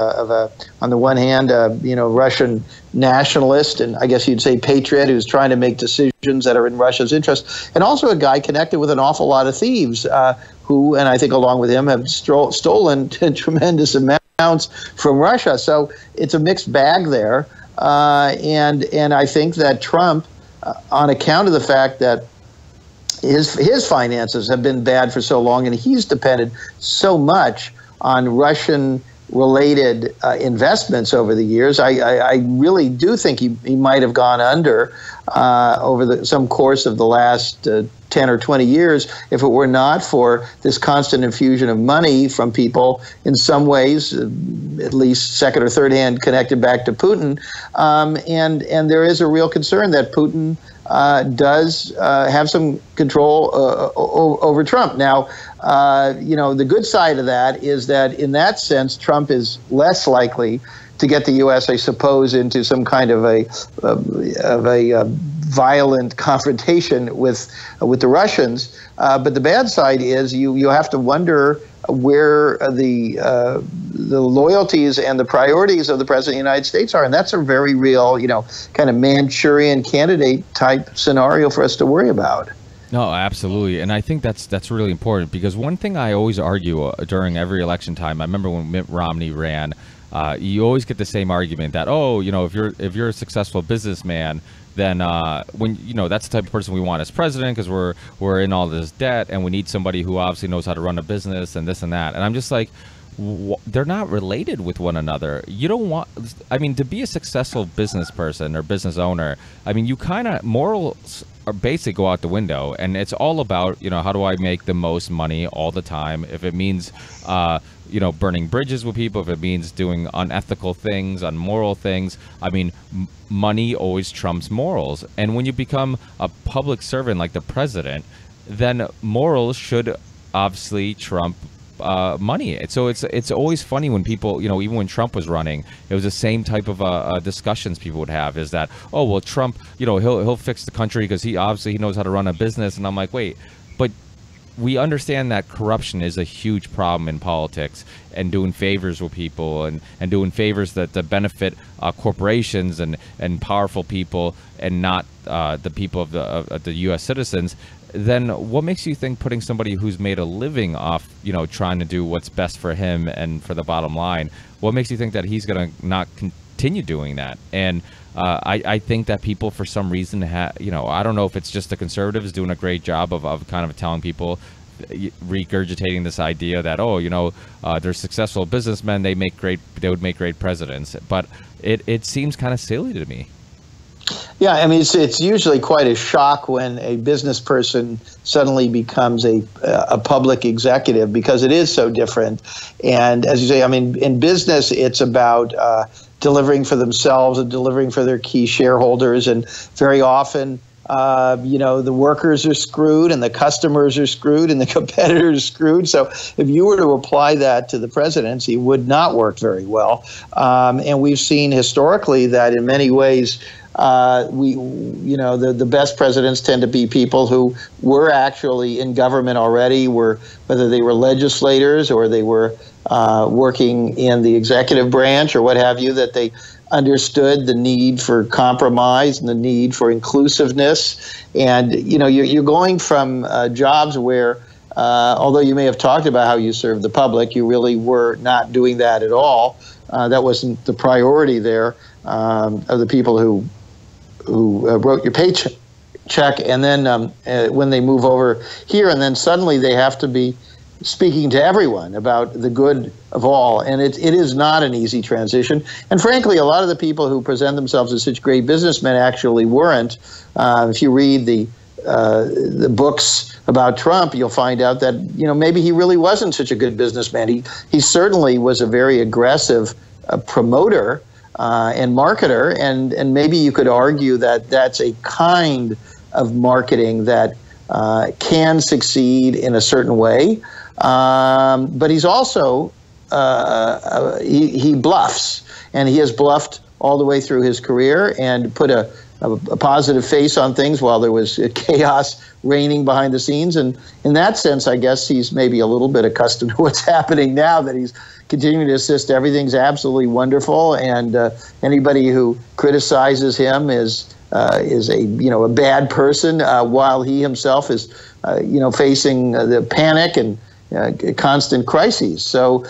on the one hand, Russian nationalist, and I guess you'd say patriot, who's trying to make decisions that are in Russia's interest, and also a guy connected with an awful lot of thieves who, and I think along with him, have stolen tremendous amounts from Russia. So it's a mixed bag there. And I think that Trump on account of the fact that his finances have been bad for so long, and he's depended so much on Russian-related investments over the years. I really do think he might have gone under over some course of the last 10 or 20 years if it were not for this constant infusion of money from people, in some ways, at least second or third hand, connected back to Putin. And there is a real concern that Putin does have some control over Trump. Now, the good side of that is that in that sense, Trump is less likely to get the U.S., I suppose, into some kind of a violent confrontation with the Russians. But the bad side is you have to wonder where the loyalties and the priorities of the President of the United States are. And that's a very real, kind of Manchurian candidate type scenario for us to worry about. No, absolutely. And I think that's really important, because one thing I always argue during every election time, I remember when Mitt Romney ran, you always get the same argument that, if you're a successful businessman, then when that's the type of person we want as president, because we're in all this debt and we need somebody who obviously knows how to run a business and this and that. And I'm just like, they're not related with one another. You don't want, to be a successful business person or business owner, you kind of, morals are basically go out the window, and it's all about, how do I make the most money all the time? If it means, burning bridges with people, if it means doing unethical things, unmoral things, money always trumps morals. And when you become a public servant like the president, then morals should obviously trump money. So it's always funny when people, even when Trump was running, it was the same type of discussions people would have, is that, oh, well, Trump, he'll fix the country because he knows how to run a business. And I'm like, wait, but we understand that corruption is a huge problem in politics, and doing favors with people and doing favors that benefit corporations and powerful people, and not the people of the U.S. citizens. Then what makes you think putting somebody who's made a living off, trying to do what's best for him and for the bottom line, what makes you think that he's going to not continue doing that? And I think that people, for some reason, I don't know if it's just the conservatives doing a great job of kind of telling people, regurgitating this idea that, they're successful businessmen, they would make great presidents. But it seems kind of silly to me. Yeah, it's usually quite a shock when a business person suddenly becomes a public executive, because it is so different. And as you say, in business, it's about delivering for themselves and delivering for their key shareholders. And very often, the workers are screwed, and the customers are screwed, and the competitors are screwed. So if you were to apply that to the presidency, it would not work very well. And we've seen historically that in many ways, the best presidents tend to be people who were actually in government already, whether they were legislators or they were working in the executive branch or what have you, that they understood the need for compromise and the need for inclusiveness. And, you're going from jobs where, although you may have talked about how you served the public, you really were not doing that at all. That wasn't the priority there of the people who wrote your paycheck. And then when they move over here, and then suddenly they have to be speaking to everyone about the good of all. And it is not an easy transition. And frankly, a lot of the people who present themselves as such great businessmen actually weren't. If you read the books about Trump, you'll find out that, maybe he really wasn't such a good businessman. He certainly was a very aggressive promoter and marketer, and maybe you could argue that that's a kind of marketing that can succeed in a certain way. But he's also, he bluffs, and he has bluffed all the way through his career and put a positive face on things while there was chaos reigning behind the scenes. And in that sense, I guess he's maybe a little bit accustomed to what's happening now, that he's continuing to insist everything's absolutely wonderful, and anybody who criticizes him is a bad person, while he himself is facing the panic and constant crises. So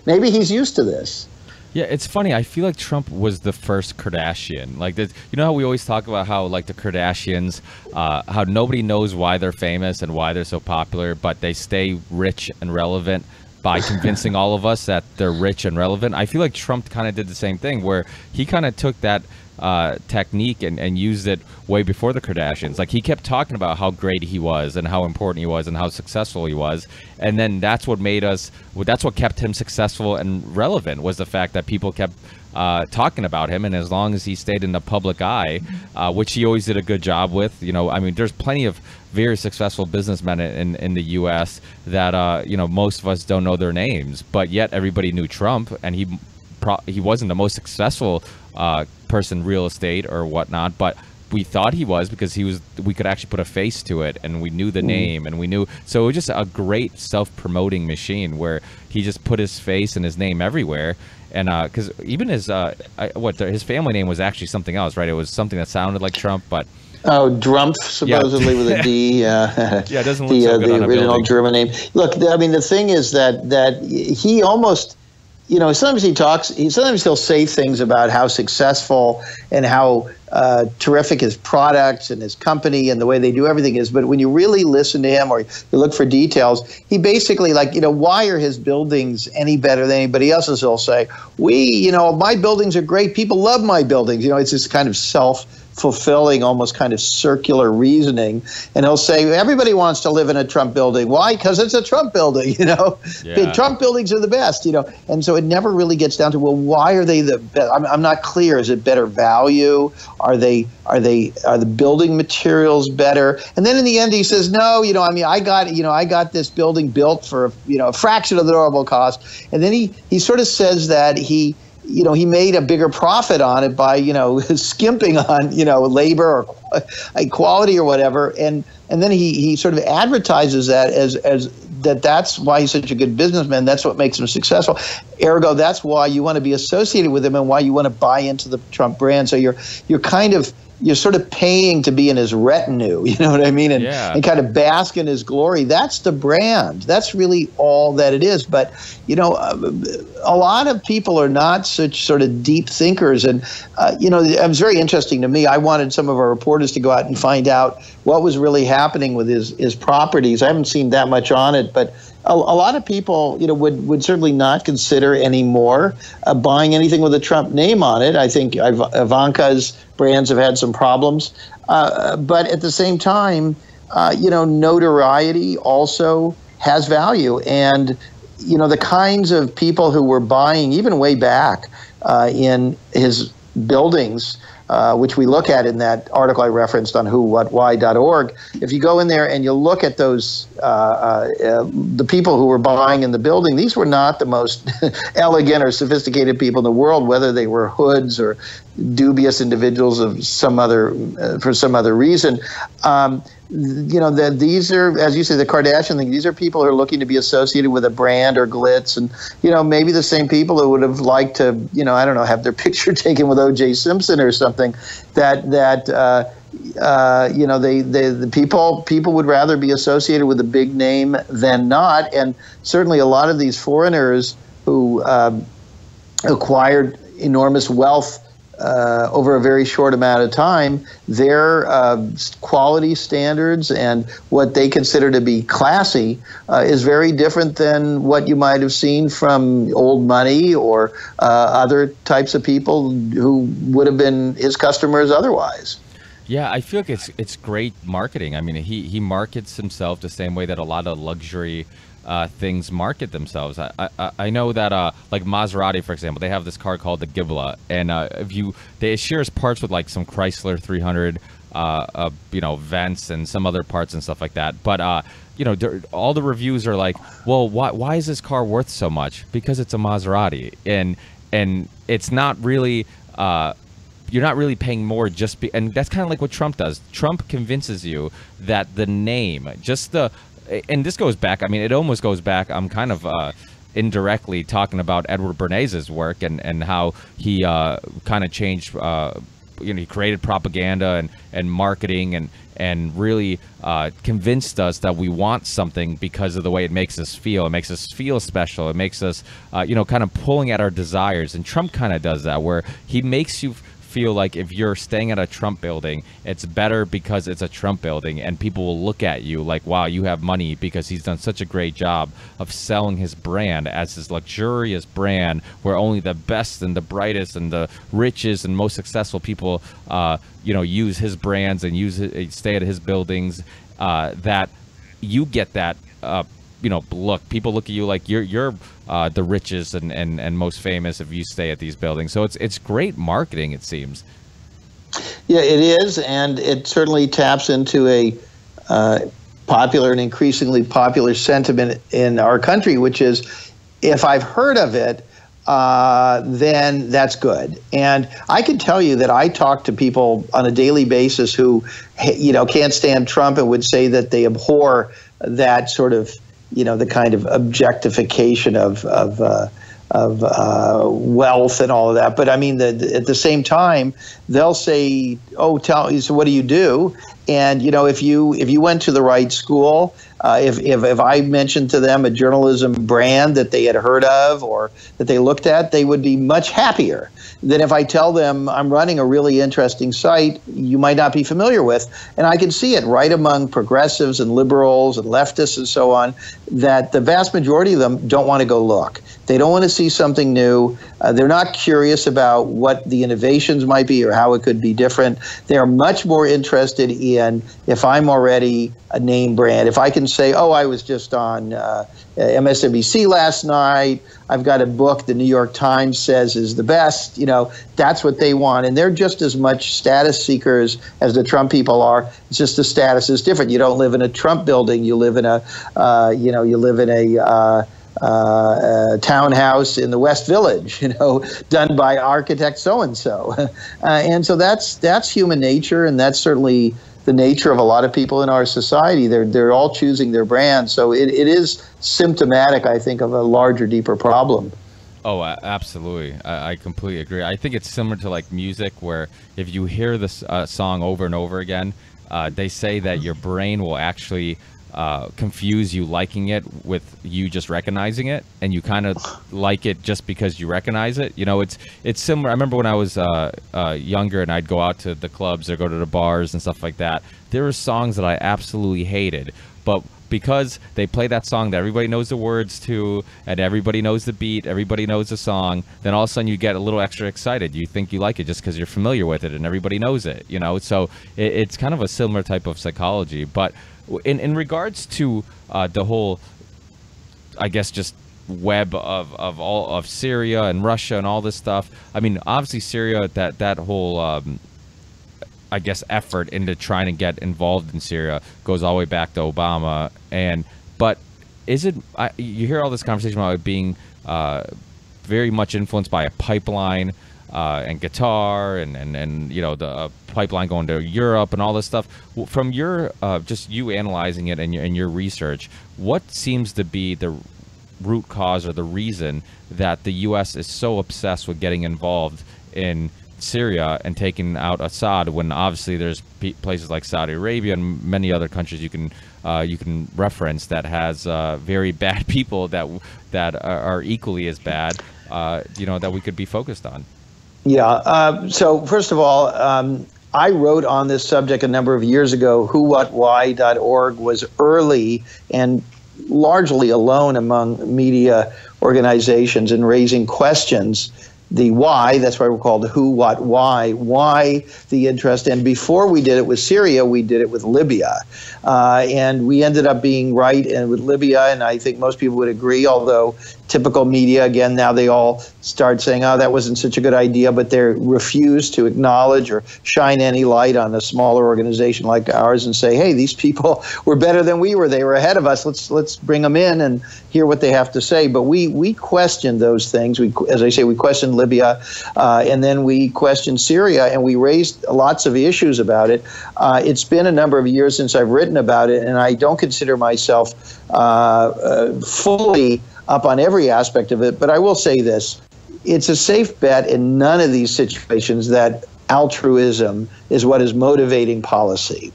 maybe he's used to this. Yeah, it's funny. I feel like Trump was the first Kardashian. Like, you know how we always talk about how, like, the Kardashians, how nobody knows why they're famous and why they're so popular, but they stay rich and relevant by convincing all of us that they're rich and relevant. I feel like Trump kind of did the same thing, where he kind of took that technique and used it way before the Kardashians. Like, he kept talking about how great he was and how important he was and how successful he was, and then that's what kept him successful and relevant, was the fact that people kept talking about him. And as long as he stayed in the public eye, which he always did a good job with, you know, I mean, there's plenty of very successful businessmen in the U.S. that you know, most of us don't know their names, but yet everybody knew Trump, and he wasn't the most successful person real estate or whatnot, but we thought he was, because we could actually put a face to it, and we knew the name, and we knew. So it was just a great self-promoting machine where he just put his face and his name everywhere. And because even his family name was actually something else, right? It was something that sounded like Trump, but Oh, Drumpf, supposedly, with a D. Yeah, it doesn't look so good the on a original building. German name. Look, I mean, the thing is that he almost, you know, sometimes he'll say things about how successful and how terrific his products and his company and the way they do everything is. But when you really listen to him, or you look for details, he basically, like, you know, why are his buildings any better than anybody else's? He'll say, my buildings are great. People love my buildings. You know, it's this kind of self-fulfilling, almost kind of circular reasoning. And he'll say, everybody wants to live in a Trump building. Why? Because it's a Trump building, you know. Yeah. Trump buildings are the best, you know. And so it never really gets down to, well, why are they the best? I'm not clear. Is it better value? Are the building materials better? And then in the end, he says, no, you know, I mean, I got this building built for, you know, a fraction of the normal cost. And then he sort of says that he made a bigger profit on it by, you know, skimping on, you know, labor or quality or whatever. And then he sort of advertises that as that's why he's such a good businessman. That's what makes him successful. Ergo, that's why you want to be associated with him and why you want to buy into the Trump brand. So you're sort of paying to be in his retinue, you know what I mean? And kind of bask in his glory. That's the brand. That's really all that it is. But, you know, a lot of people are not such sort of deep thinkers. And, you know, it was very interesting to me. I wanted some of our reporters to go out and find out what was really happening with his properties. I haven't seen that much on it, but a lot of people, you know, would certainly not consider anymore buying anything with a Trump name on it. I think Ivanka's brands have had some problems. But at the same time, you know, notoriety also has value. And, you know, the kinds of people who were buying, even way back in his buildings, which we look at in that article I referenced on whowhatwhy.org. If you go in there and you look at those, the people who were buying in the building, these were not the most elegant or sophisticated people in the world, whether they were hoods or dubious individuals of for some other reason. You know, that these are, as you say, the Kardashian thing, these are people who are looking to be associated with a brand or glitz. And, you know, maybe the same people who would have liked to, you know, I don't know, have their picture taken with O.J. Simpson or something, that you know, the people would rather be associated with a big name than not. And certainly a lot of these foreigners who acquired enormous wealth over a very short amount of time, their quality standards and what they consider to be classy is very different than what you might have seen from old money or other types of people who would have been his customers otherwise. Yeah, I feel like it's great marketing. I mean, he markets himself the same way that a lot of luxury things market themselves. I know that like Maserati, for example, they have this car called the Ghibla, and it shares parts with like some Chrysler 300, you know, vents and some other parts and stuff like that. But you know, all the reviews are like, well, why is this car worth so much? Because it's a Maserati, and it's not really. You're not really paying more and that's kind of like what Trump does. Trump convinces you that the name, and this goes back, I mean, it almost goes back, I'm kind of indirectly talking about Edward Bernays' work and how he kind of changed he created propaganda and marketing and really convinced us that we want something because of the way it makes us feel. It makes us feel special. It makes us, kind of pulling at our desires. And Trump kind of does that, where he makes you feel like if you're staying at a Trump building, it's better because it's a Trump building, and people will look at you like, wow, you have money, because he's done such a great job of selling his brand as this luxurious brand where only the best and the brightest and the richest and most successful people use his brands and stay at his buildings, that you get that look. People look at you like you're the richest and most famous if you stay at these buildings. So it's great marketing, it seems. Yeah, it is, and it certainly taps into a popular and increasingly popular sentiment in our country, which is, if I've heard of it, then that's good. And I can tell you that I talk to people on a daily basis who, can't stand Trump and would say that they abhor that sort of, the kind of objectification of wealth and all of that. But I mean, at the same time, they'll say, "Oh, so what do you do?" And if you went to the right school, if I mentioned to them a journalism brand that they had heard of or that they looked at, they would be much happier than if I tell them I'm running a really interesting site you might not be familiar with. And I can see it right among progressives and liberals and leftists and so on, that the vast majority of them don't want to go look. They don't want to see something new. They're not curious about what the innovations might be or how it could be different. They're much more interested in, if I'm already a name brand, if I can say, oh, I was just on MSNBC last night, I've got a book the New York Times says is the best, that's what they want. And they're just as much status seekers as the Trump people are. It's just the status is different. You don't live in a Trump building. You live in a townhouse in the West Village, done by architect so-and-so. And so that's human nature, and that's certainly the nature of a lot of people in our society. They're all choosing their brand. So it is symptomatic, I think, of a larger, deeper problem. Oh, absolutely. I completely agree. I think it's similar to like music, where if you hear this song over and over again, they say that your brain will actually confuse you liking it with you just recognizing it, and you kind of like it just because you recognize it. It's similar. I remember when I was younger and I'd go out to the clubs or go to the bars and stuff like that, there were songs that I absolutely hated, but because they play that song that everybody knows the words to, and everybody knows the beat, everybody knows the song, then all of a sudden you get a little extra excited. You think you like it just because you're familiar with it and everybody knows it, So it's kind of a similar type of psychology. But in regards to the whole, I guess, just web of all of Syria and Russia and all this stuff. I mean, obviously Syria, that whole I guess effort into trying to get involved in Syria goes all the way back to Obama. But is it? You hear all this conversation about it being very much influenced by a pipeline and Qatar and the pipeline going to Europe and all this stuff. From your just you analyzing it and your research, what seems to be the root cause or the reason that the U.S. is so obsessed with getting involved in Syria and taking out Assad, when obviously there's places like Saudi Arabia and many other countries you can reference that has very bad people that are equally as bad, that we could be focused on? Yeah. So first of all, I wrote on this subject a number of years ago. whowhatwhy.org was early and largely alone among media organizations in raising questions. The why, that's why we're called who, what, why the interest. And before we did it with Syria, we did it with Libya. And we ended up being right with Libya, and I think most people would agree, although typical media, again, now they all start saying, oh, that wasn't such a good idea, but they refuse to acknowledge or shine any light on a smaller organization like ours and say, hey, these people were better than we were. They were ahead of us. Let's bring them in and hear what they have to say. But we questioned those things. As I say, we questioned Libya, and then we questioned Syria, and we raised lots of issues about it. It's been a number of years since I've written about it, and I don't consider myself fully up on every aspect of it, but I will say this. It's a safe bet in none of these situations that altruism is what is motivating policy.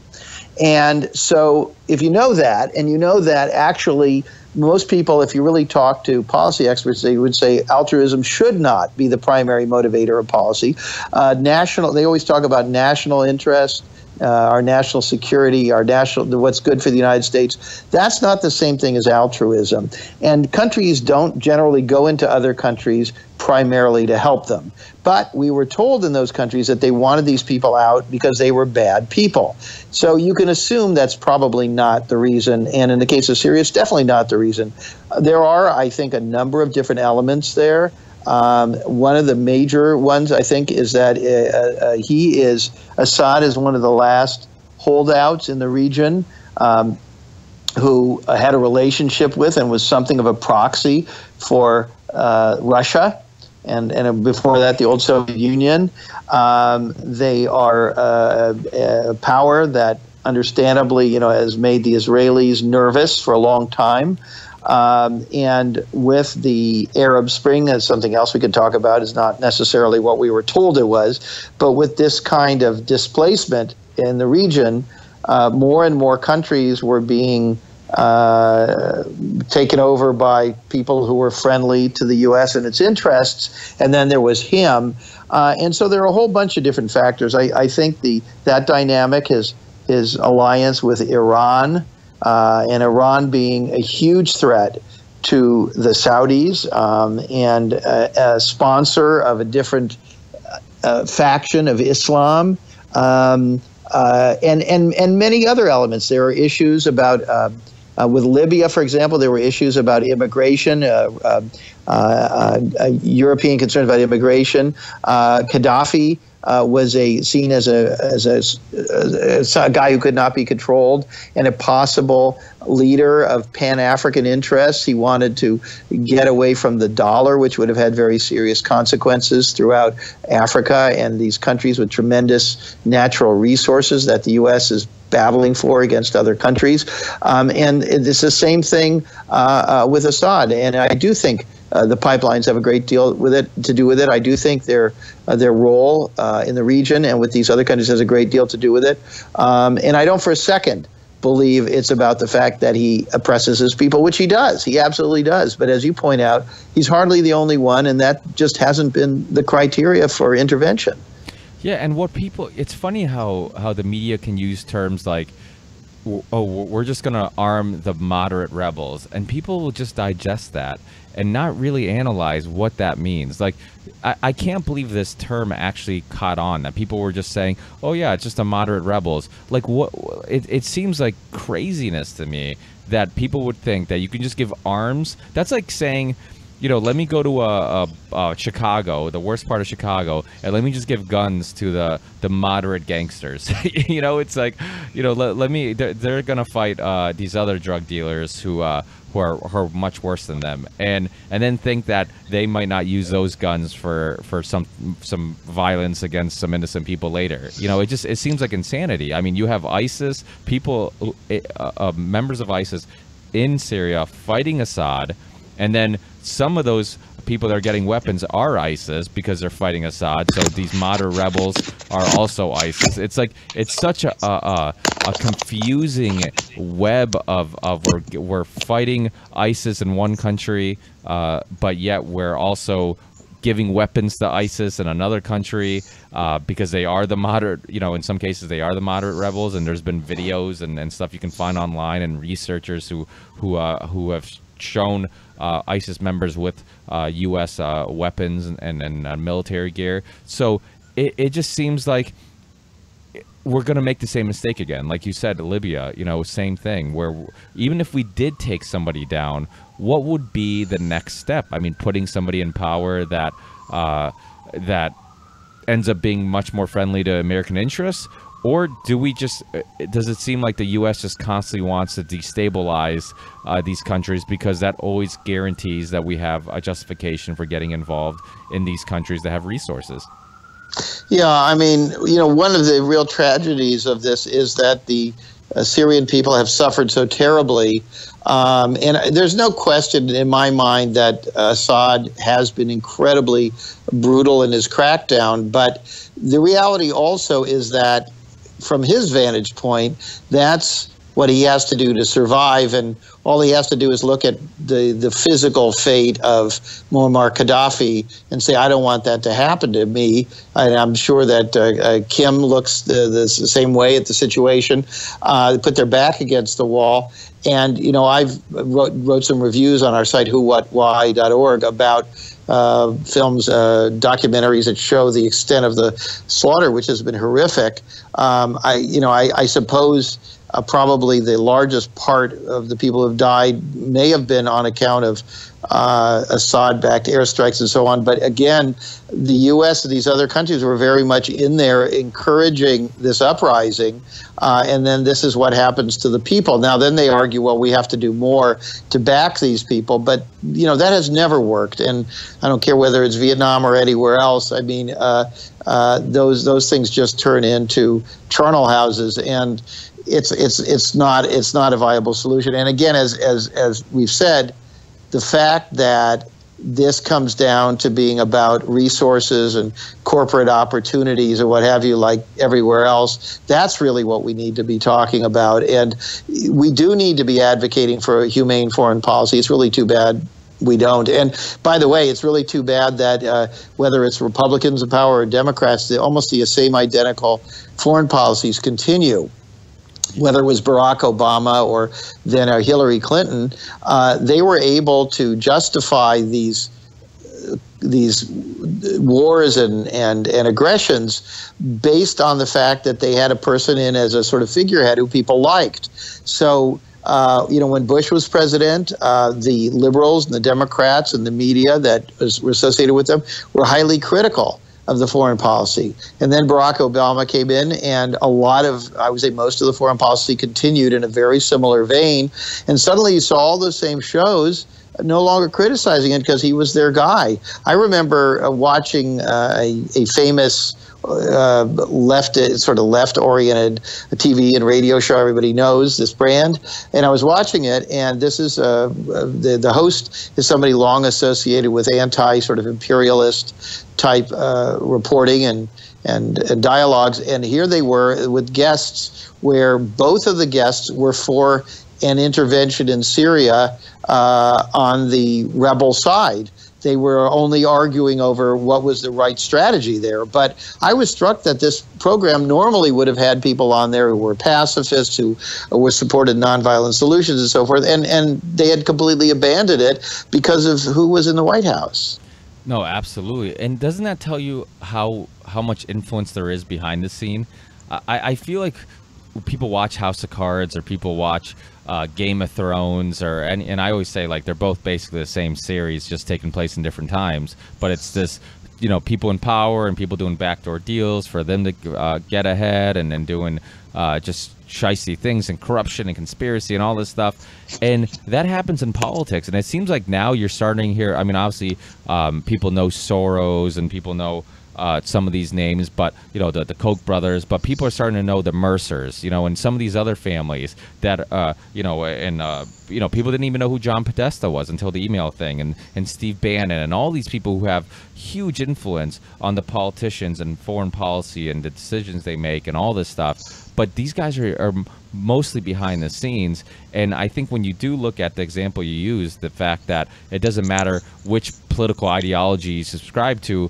And so if you know that, and you know that actually most people, if you really talk to policy experts, they would say altruism should not be the primary motivator of policy. They always talk about national interest, our national security, what's good for the United States. That's not the same thing as altruism. And countries don't generally go into other countries primarily to help them. But we were told in those countries that they wanted these people out because they were bad people. So you can assume that's probably not the reason. And in the case of Syria, it's definitely not the reason. There are, I think, a number of different elements there. One of the major ones, I think, is that Assad is one of the last holdouts in the region who had a relationship with and was something of a proxy for Russia. And before that, the old Soviet Union. They are a power that understandably, has made the Israelis nervous for a long time. And with the Arab Spring, that's something else we could talk about, is not necessarily what we were told it was, but with this kind of displacement in the region, more and more countries were being taken over by people who were friendly to the U.S. and its interests, and then there was him. And so there are a whole bunch of different factors. I think that dynamic, his alliance with Iran, and Iran being a huge threat to the Saudis, and a sponsor of a different faction of Islam, and many other elements. There are issues about with Libya, for example, there were issues about immigration, European concerns about immigration. Gaddafi was seen as a guy who could not be controlled and a possible leader of Pan-African interests. He wanted to get away from the dollar, which would have had very serious consequences throughout Africa and these countries with tremendous natural resources that the U.S. is battling for against other countries. And it's the same thing with Assad. And I do think the pipelines have a great deal to do with it. I do think their role in the region and with these other countries has a great deal to do with it. And I don't for a second believe it's about the fact that he oppresses his people, which he does. He absolutely does. But as you point out, he's hardly the only one, and that just hasn't been the criteria for intervention. Yeah, and it's funny how the media can use terms like, oh, we're just going to arm the moderate rebels, and people will just digest that and not really analyze what that means. Like, I can't believe this term actually caught on, that people were just saying, oh yeah, it's just a moderate rebels. Like, what? It seems like craziness to me that people would think that you can just give arms. That's like saying, let me go to Chicago, the worst part of Chicago, and let me just give guns to the moderate gangsters. It's like, let me. They're gonna fight these other drug dealers who are much worse than them, and then think that they might not use those guns for some violence against some innocent people later. It seems like insanity. I mean, you have ISIS people, members of ISIS in Syria fighting Assad, and then some of those people that are getting weapons are ISIS because they're fighting Assad. So these moderate rebels are also ISIS. It's like, it's such a confusing web of we're fighting ISIS in one country, but yet we're also giving weapons to ISIS in another country because they are the moderate, in some cases they are the moderate rebels. And there's been videos and stuff you can find online, and researchers who have shown ISIS members with U.S. weapons and military gear. So it just seems like we're going to make the same mistake again. Like you said, Libya, same thing, where even if we did take somebody down, what would be the next step? I mean, putting somebody in power that ends up being much more friendly to American interests? Or does it seem like the U.S. just constantly wants to destabilize these countries because that always guarantees that we have a justification for getting involved in these countries that have resources? Yeah, I mean, one of the real tragedies of this is that the Syrian people have suffered so terribly. And there's no question in my mind that Assad has been incredibly brutal in his crackdown. But the reality also is that from his vantage point, that's what he has to do to survive. And all he has to do is look at the physical fate of Muammar Gaddafi and say, I don't want that to happen to me. And I'm sure that Kim looks the same way at the situation, put their back against the wall. And, you know, I've wrote some reviews on our site, whowhatwhy.org, about films, documentaries that show the extent of the slaughter, which has been horrific. I suppose probably the largest part of the people who have died may have been on account of Assad-backed airstrikes and so on. But again, the U.S. and these other countries were very much in there encouraging this uprising. And then this is what happens to the people. Now, then they argue, well, we have to do more to back these people. But, you know, that has never worked. And I don't care whether it's Vietnam or anywhere else. I mean, those things just turn into charnel houses. And it's not a viable solution. And again, as we've said, the fact that this comes down to being about resources and corporate opportunities or what have you, like everywhere else, that's really what we need to be talking about. And we do need to be advocating for a humane foreign policy. It's really too bad we don't. And by the way, it's really too bad that whether it's Republicans in power or Democrats, almost the same identical foreign policies continue. Whether it was Barack Obama or then Hillary Clinton, they were able to justify these wars and aggressions based on the fact that they had a person in as a sort of figurehead who people liked. So, when Bush was president, the liberals and the Democrats and the media that were associated with them were highly critical of the foreign policy. And then Barack Obama came in, and a lot of, I would say most of the foreign policy continued in a very similar vein. And suddenly you saw all those same shows no longer criticizing it because he was their guy. I remember watching a famous left-oriented TV and radio show. Everybody knows this brand, and I was watching it. And this is the host is somebody long associated with sort of imperialist type reporting and dialogues. And here they were with guests, where both of the guests were for an intervention in Syria on the rebel side. They were only arguing over what was the right strategy there. But I was struck that this program normally would have had people on there who were pacifists, who were supported nonviolent solutions and so forth, and they had completely abandoned it because of who was in the White House. No, absolutely. And doesn't that tell you how much influence there is behind the scene? I feel like people watch House of Cards or people watch Game of Thrones, and I always say, like, they're both basically the same series, just taking place in different times. But it's this, people in power and people doing backdoor deals for them to get ahead, and then doing just shicey things and corruption and conspiracy and all this stuff. And that happens in politics. And it seems like now you're starting here. I mean, obviously, people know Soros and people know some of these names, but the Koch brothers, but people are starting to know the Mercers, and some of these other families that people didn't even know who John Podesta was until the email thing, and Steve Bannon, and all these people who have huge influence on the politicians and foreign policy and the decisions they make and all this stuff. But these guys are mostly behind the scenes. And I think when you do look at the example you use, the fact that it doesn't matter which political ideology you subscribe to,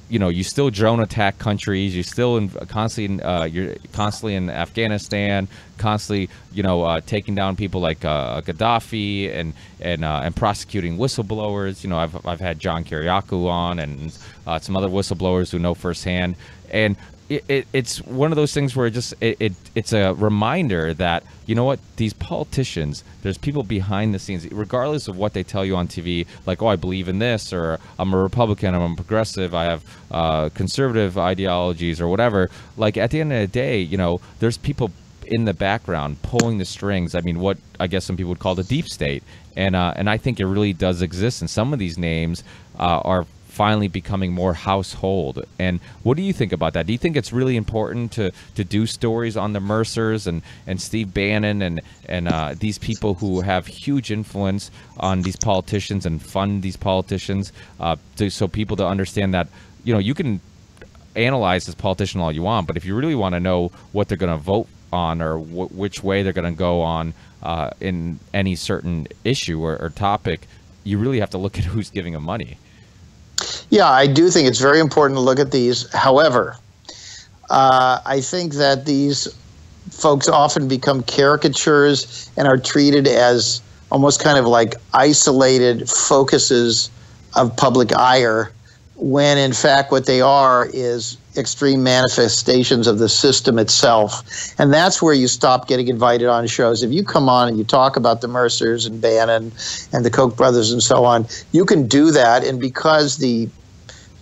you still drone attack countries. You're still constantly in Afghanistan, constantly, taking down people like Gaddafi and prosecuting whistleblowers. I've had John Kiriakou on and some other whistleblowers who know firsthand. And it's one of those things where it's a reminder that, these politicians, there's people behind the scenes, regardless of what they tell you on TV, like, oh, I believe in this, or I'm a Republican, I'm a progressive, I have conservative ideologies or whatever. Like, at the end of the day, there's people in the background pulling the strings. I mean, what I guess some people would call the deep state. And I think it really does exist. And some of these names are finally becoming more household. And what do you think about that? Do you think it's really important to do stories on the Mercers and Steve Bannon and these people who have huge influence on these politicians and fund these politicians, so people to understand that, you know, you can analyze this politician all you want, but if you really want to know what they're going to vote on or which way they're going to go on in any certain issue or topic, you really have to look at who's giving them money. Yeah, I do think it's very important to look at these. However, I think that these folks often become caricatures and are treated as almost kind of like isolated focuses of public ire, when in fact what they are is extreme manifestations of the system itself. And that's where you stop getting invited on shows. If you come on and you talk about the Mercers and Bannon and the Koch brothers and so on, you can do that. And because the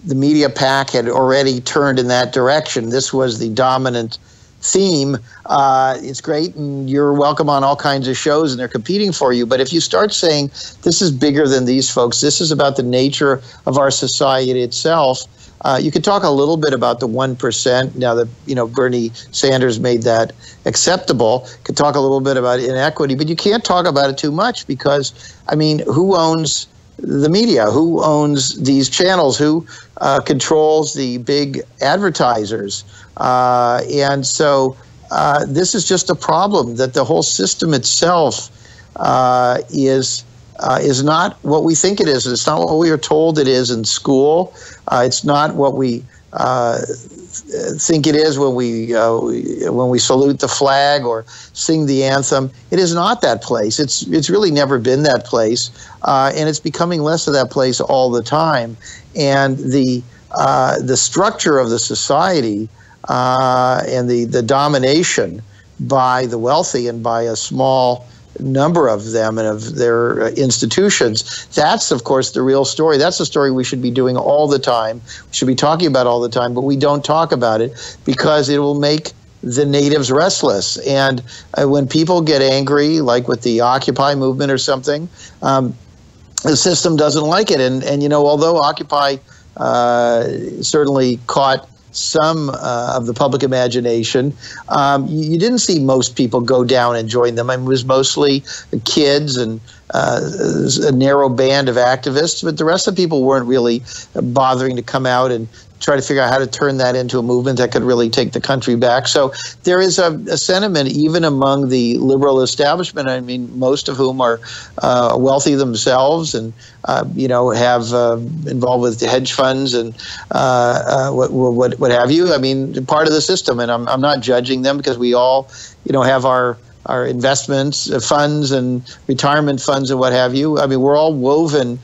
media pack had already turned in that direction, this was the dominant theme. It's great, and you're welcome on all kinds of shows, and they're competing for you. But if you start saying this is bigger than these folks, this is about the nature of our society itself, you could talk a little bit about the 1%. Now that, you know, Bernie Sanders made that acceptable, could talk a little bit about inequity, but you can't talk about it too much because, I mean, who owns the media? Who owns these channels? Who controls the big advertisers? And so this is just a problem, that the whole system itself is not what we think it is. It's not what we are told it is in school. It's not what we think it is when we salute the flag or sing the anthem. It is not that place. It's really never been that place, and it's becoming less of that place all the time. And the structure of the society and the domination by the wealthy and by a small number of them and of their institutions, that's of course the real story. That's the story we should be doing all the time. We should be talking about all the time, but we don't talk about it because it will make the natives restless. And when people get angry, like with the Occupy movement or something, the system doesn't like it. And you know, although Occupy certainly caught some of the public imagination, you didn't see most people go down and join them. I mean, it was mostly kids and a narrow band of activists, but the rest of the people weren't really bothering to come out and try to figure out how to turn that into a movement that could really take the country back. So there is a sentiment even among the liberal establishment, I mean, most of whom are wealthy themselves and, you know, have involved with hedge funds and what have you. I mean, part of the system, and I'm not judging them because we all, you know, have our investments, funds and retirement funds and what have you. I mean, we're all woven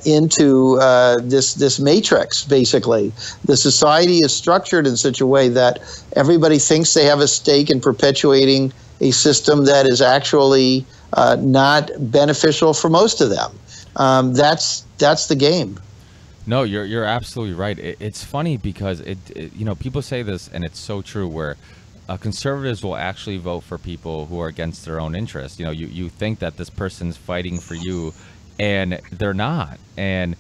into this matrix, basically. The society is structured in such a way that everybody thinks they have a stake in perpetuating a system that is actually not beneficial for most of them. That's the game. No, you're absolutely right. It's funny because you know, people say this, and it's so true, where conservatives will actually vote for people who are against their own interests. You know, you think that this person's fighting for you, and they're not. And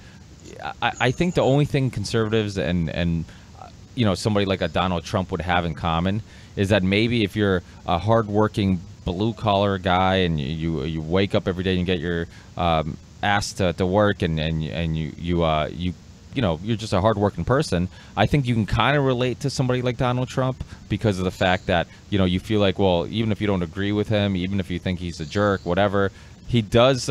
I think the only thing conservatives and you know, somebody like a Donald Trump would have in common is that maybe if you're a hardworking blue collar guy and you wake up every day and get your ass to work and you know, you're just a hardworking person, I think you can kind of relate to somebody like Donald Trump because of the fact that, you know, you feel like, well, even if you don't agree with him, even if you think he's a jerk, whatever, he does,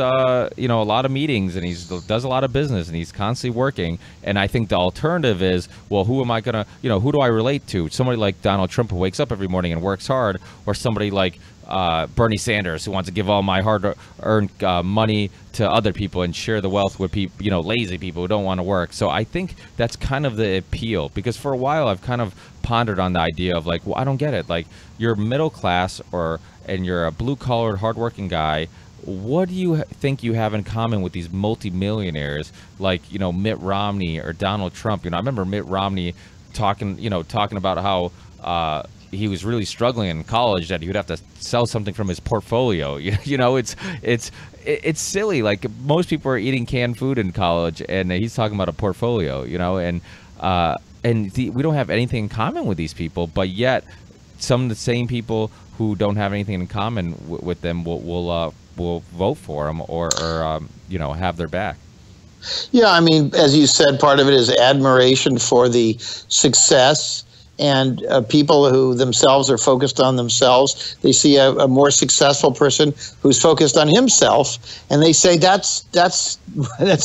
you know, a lot of meetings and he does a lot of business and he's constantly working. And I think the alternative is, well, who am I going to, you know, who do I relate to? Somebody like Donald Trump who wakes up every morning and works hard, or somebody like Bernie Sanders who wants to give all my hard-earned money to other people and share the wealth with people, you know, lazy people who don't want to work. So I think that's kind of the appeal, because for a while I've kind of pondered on the idea of like, well, I don't get it. Like, you're middle class and you're a blue-collared, hardworking guy. What do you think you have in common with these multimillionaires like, you know, Mitt Romney or Donald Trump? You know, I remember Mitt Romney talking about how he was really struggling in college, that he would have to sell something from his portfolio. It's silly. Like, most people are eating canned food in college, and he's talking about a portfolio, and we don't have anything in common with these people, but yet some of the same people who don't have anything in common with them will vote for him or have their back. Yeah, I mean, as you said, part of it is admiration for the success, and people who themselves are focused on themselves. They see a more successful person who's focused on himself, and they say, that's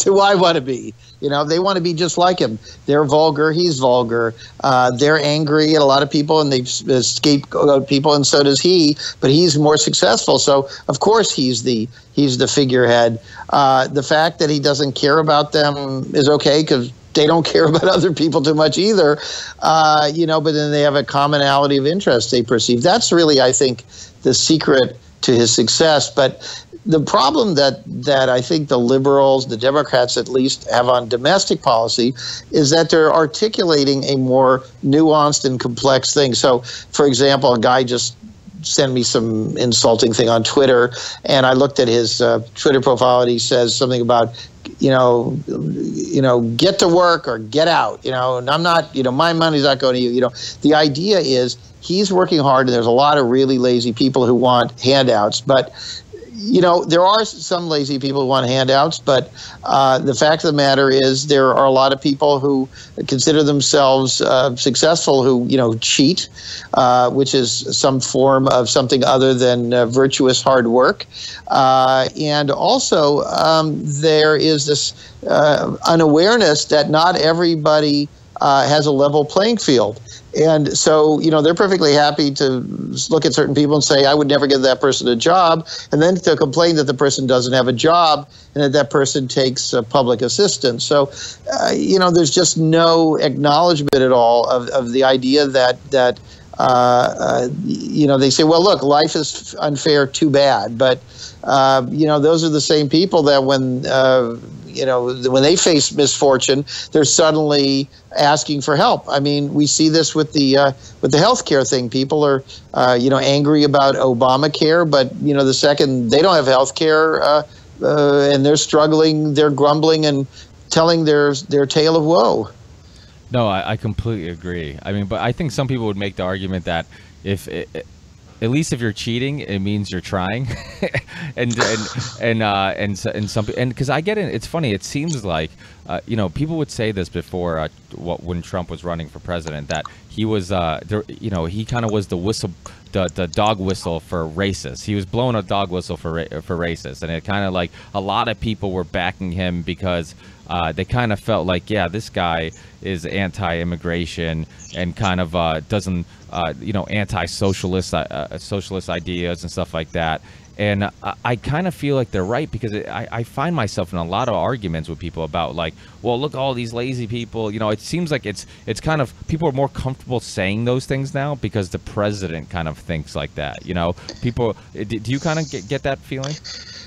who I want to be. They want to be just like him. They're vulgar, he's vulgar. They're angry at a lot of people, and they scapegoat people, and so does he. But he's more successful, so of course he's the figurehead. The fact that he doesn't care about them is okay, because they don't care about other people too much either, but then they have a commonality of interest they perceive. That's really, I think, the secret to his success. But the problem that I think the liberals, the Democrats at least, have on domestic policy is that they're articulating a more nuanced and complex thing. So, for example, a guy just sent me some insulting thing on Twitter, and I looked at his Twitter profile, and he says something about, get to work or get out, and I'm not, my money's not going to you. The idea is he's working hard, and there's a lot of really lazy people who want handouts, but there are some lazy people who want handouts, but the fact of the matter is there are a lot of people who consider themselves successful who, cheat, which is some form of something other than virtuous hard work. And also there is this unawareness that not everybody has a level playing field. And so, they're perfectly happy to look at certain people and say, I would never give that person a job, and then to complain that the person doesn't have a job and that person takes public assistance. So, there's just no acknowledgement at all of the idea that they say, well, look, life is unfair, too bad. But, those are the same people that when they face misfortune, they're suddenly asking for help. I mean, we see this with the healthcare thing. People are, angry about Obamacare, but the second they don't have healthcare and they're struggling, they're grumbling and telling their tale of woe. No, I completely agree. I mean, but I think some people would make the argument that at least if you're cheating, it means you're trying, and because I get it. It's funny. It seems like people would say this before when Trump was running for president, that he was he kind of was the dog whistle for racists. He was blowing a dog whistle for racists, and it kind of like a lot of people were backing him because they kind of felt like, yeah, this guy is anti-immigration and kind of doesn't anti-socialist socialist ideas and stuff like that. And I kind of feel like they're right, because I find myself in a lot of arguments with people about, like, well, look, all these lazy people. It seems like it's kind of, people are more comfortable saying those things now because the president kind of thinks like that. People, do you kind of get that feeling?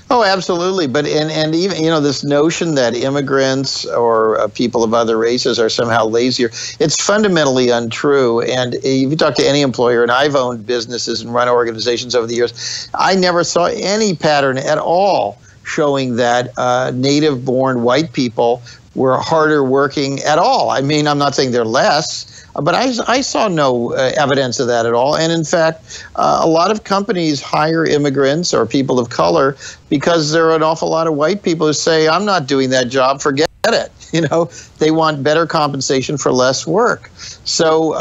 Oh, absolutely. But and even, this notion that immigrants or people of other races are somehow lazier, it's fundamentally untrue. And if you talk to any employer, and I've owned businesses and run organizations over the years, I never saw any pattern at all showing that native-born white people were harder working at all. I mean, I'm not saying they're less, but I saw no evidence of that at all. And in fact, a lot of companies hire immigrants or people of color because there are an awful lot of white people who say, I'm not doing that job, forget it. They want better compensation for less work. So,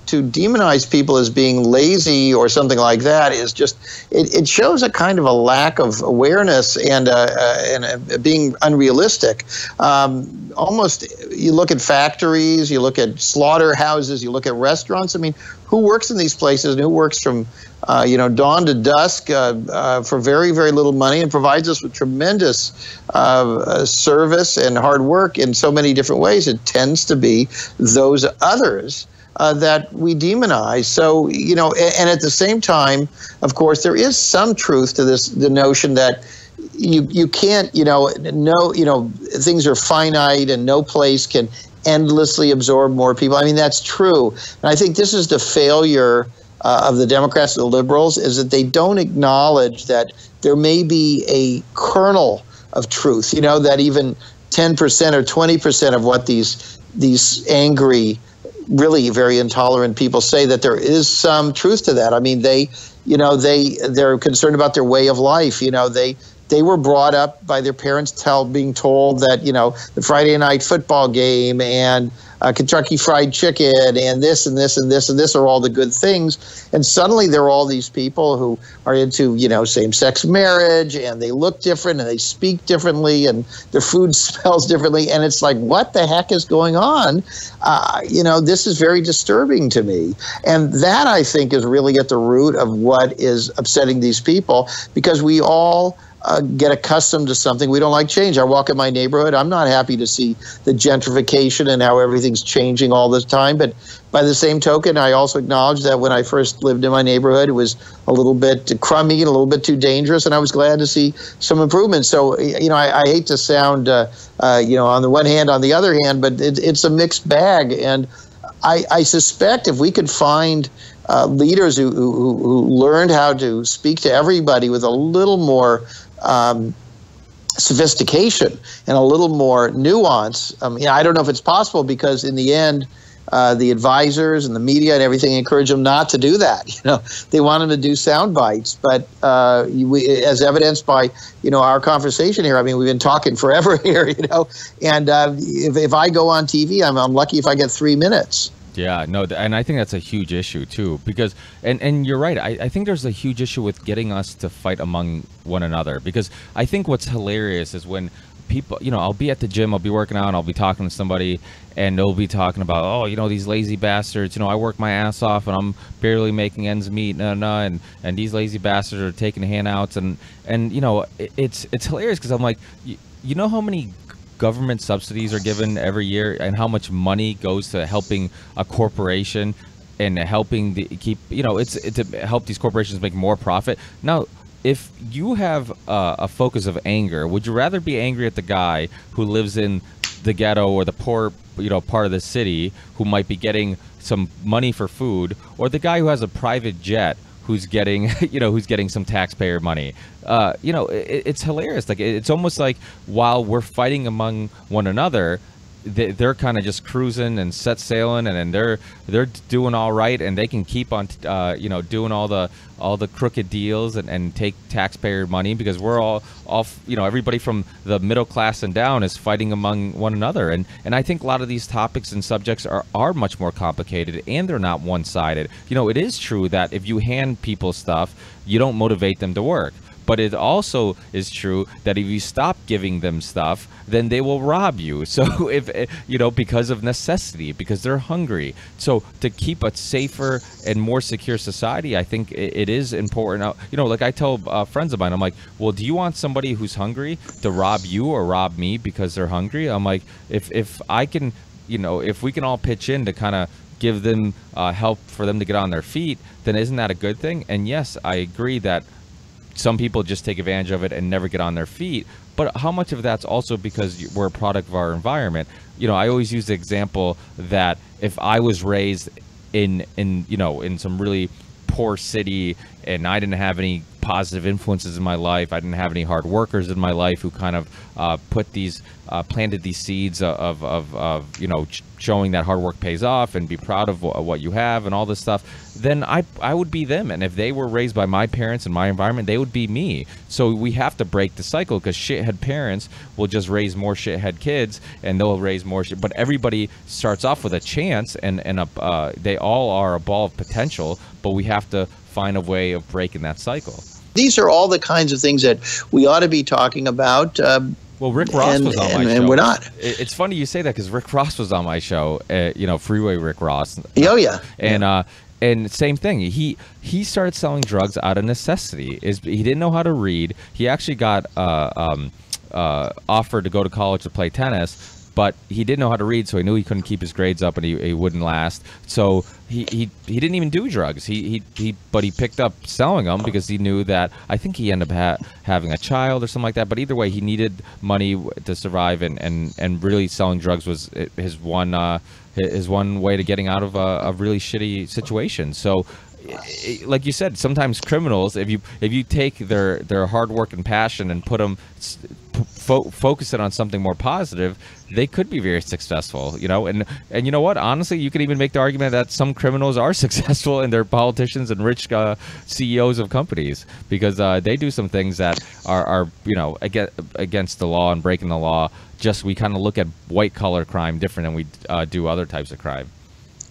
to demonize people as being lazy or something like that is just, it shows a kind of a lack of awareness and being unrealistic. Almost, you look at factories, you look at slaughterhouses, you look at restaurants. I mean, who works in these places and who works from dawn to dusk for very, very little money and provides us with tremendous service and hard work in so many different ways? It tends to be those others that we demonize. So, and at the same time, of course, there is some truth to this, the notion that you can't, things are finite and no place can endlessly absorb more people. I mean, that's true. And I think this is the failure of the Democrats and the liberals, is that they don't acknowledge that there may be a kernel of truth, that even 10% or 20% of what these angry, really very intolerant people say, that there is some truth to that. I mean, they're concerned about their way of life. They were brought up by their parents being told that, the Friday night football game and Kentucky Fried Chicken and this and this and this and this are all the good things. And suddenly there are all these people who are into, same-sex marriage, and they look different and they speak differently and their food smells differently. And it's like, what the heck is going on? This is very disturbing to me. And that, I think, is really at the root of what is upsetting these people, because we all get accustomed to something. We don't like change. I walk in my neighborhood. I'm not happy to see the gentrification and how everything's changing all the time. But by the same token, I also acknowledge that when I first lived in my neighborhood, it was a little bit crummy and a little bit too dangerous, and I was glad to see some improvements. So, I hate to sound, on the one hand, on the other hand, but it's a mixed bag. And I suspect if we could find leaders who learned how to speak to everybody with a little more sophistication and a little more nuance. I don't know if it's possible, because in the end, the advisors and the media and everything encourage them not to do that. They want them to do sound bites. But as evidenced by, our conversation here, I mean, we've been talking forever here, and if I go on TV, I'm lucky if I get 3 minutes. Yeah, no, and I think that's a huge issue too, because, and you're right, I think there's a huge issue with getting us to fight among one another, because I think what's hilarious is when people, I'll be at the gym, I'll be working out, and I'll be talking to somebody, and they'll be talking about, these lazy bastards, I work my ass off and I'm barely making ends meet, and these lazy bastards are taking handouts, and it's hilarious, because I'm like, you know how many government subsidies are given every year, and how much money goes to helping a corporation and helping it's to help these corporations make more profit. Now, if you have a focus of anger, would you rather be angry at the guy who lives in the ghetto or the poor part of the city who might be getting some money for food, or the guy who has a private jet who's getting some taxpayer money? It's hilarious. Like, it's almost like while we're fighting among one another, they're kind of just cruising and set sailing, and they're doing all right, and they can keep on doing all the crooked deals and take taxpayer money, because we're all everybody from the middle class and down is fighting among one another. And I think a lot of these topics and subjects are much more complicated, and they're not one-sided. It is true that if you hand people stuff, you don't motivate them to work. But it also is true that if you stop giving them stuff, then they will rob you. So because of necessity, because they're hungry. So to keep a safer and more secure society, I think it is important. Like I tell friends of mine, I'm like, well, do you want somebody who's hungry to rob you or rob me because they're hungry? I'm like, if I can, if we can all pitch in to kind of give them help for them to get on their feet, then isn't that a good thing? And yes, I agree that some people just take advantage of it and never get on their feet. But how much of that's also because we're a product of our environment? I always use the example that if I was raised in some really poor city and I didn't have any positive influences in my life, I didn't have any hard workers in my life who kind of planted these seeds of showing that hard work pays off and be proud of what you have and all this stuff, then I would be them. And if they were raised by my parents in my environment, they would be me. So we have to break the cycle, because shithead parents will just raise more shithead kids, and they'll raise more shit. But everybody starts off with a chance, and they all are a ball of potential, but we have to find a way of breaking that cycle. These are all the kinds of things that we ought to be talking about. Well, Rick Ross was on my show. And we're not. It's funny you say that, because Rick Ross was on my show, Freeway Rick Ross. Oh, yeah. And same thing. He started selling drugs out of necessity. He didn't know how to read. He actually got offered to go to college to play tennis, but he didn't know how to read, so he knew he couldn't keep his grades up, and he wouldn't last. So he didn't even do drugs. But he picked up selling them because he knew that, I think he ended up having a child or something like that. But either way, he needed money to survive, and really selling drugs was his one way to getting out of a really shitty situation. So, like you said, sometimes criminals, if you take their hard work and passion and put them focus it on something more positive, they could be very successful, and you know what, honestly, you could even make the argument that some criminals are successful and they're politicians and rich CEOs of companies, because they do some things that are against the law and breaking the law. Just we kind of look at white collar crime different than we do other types of crime.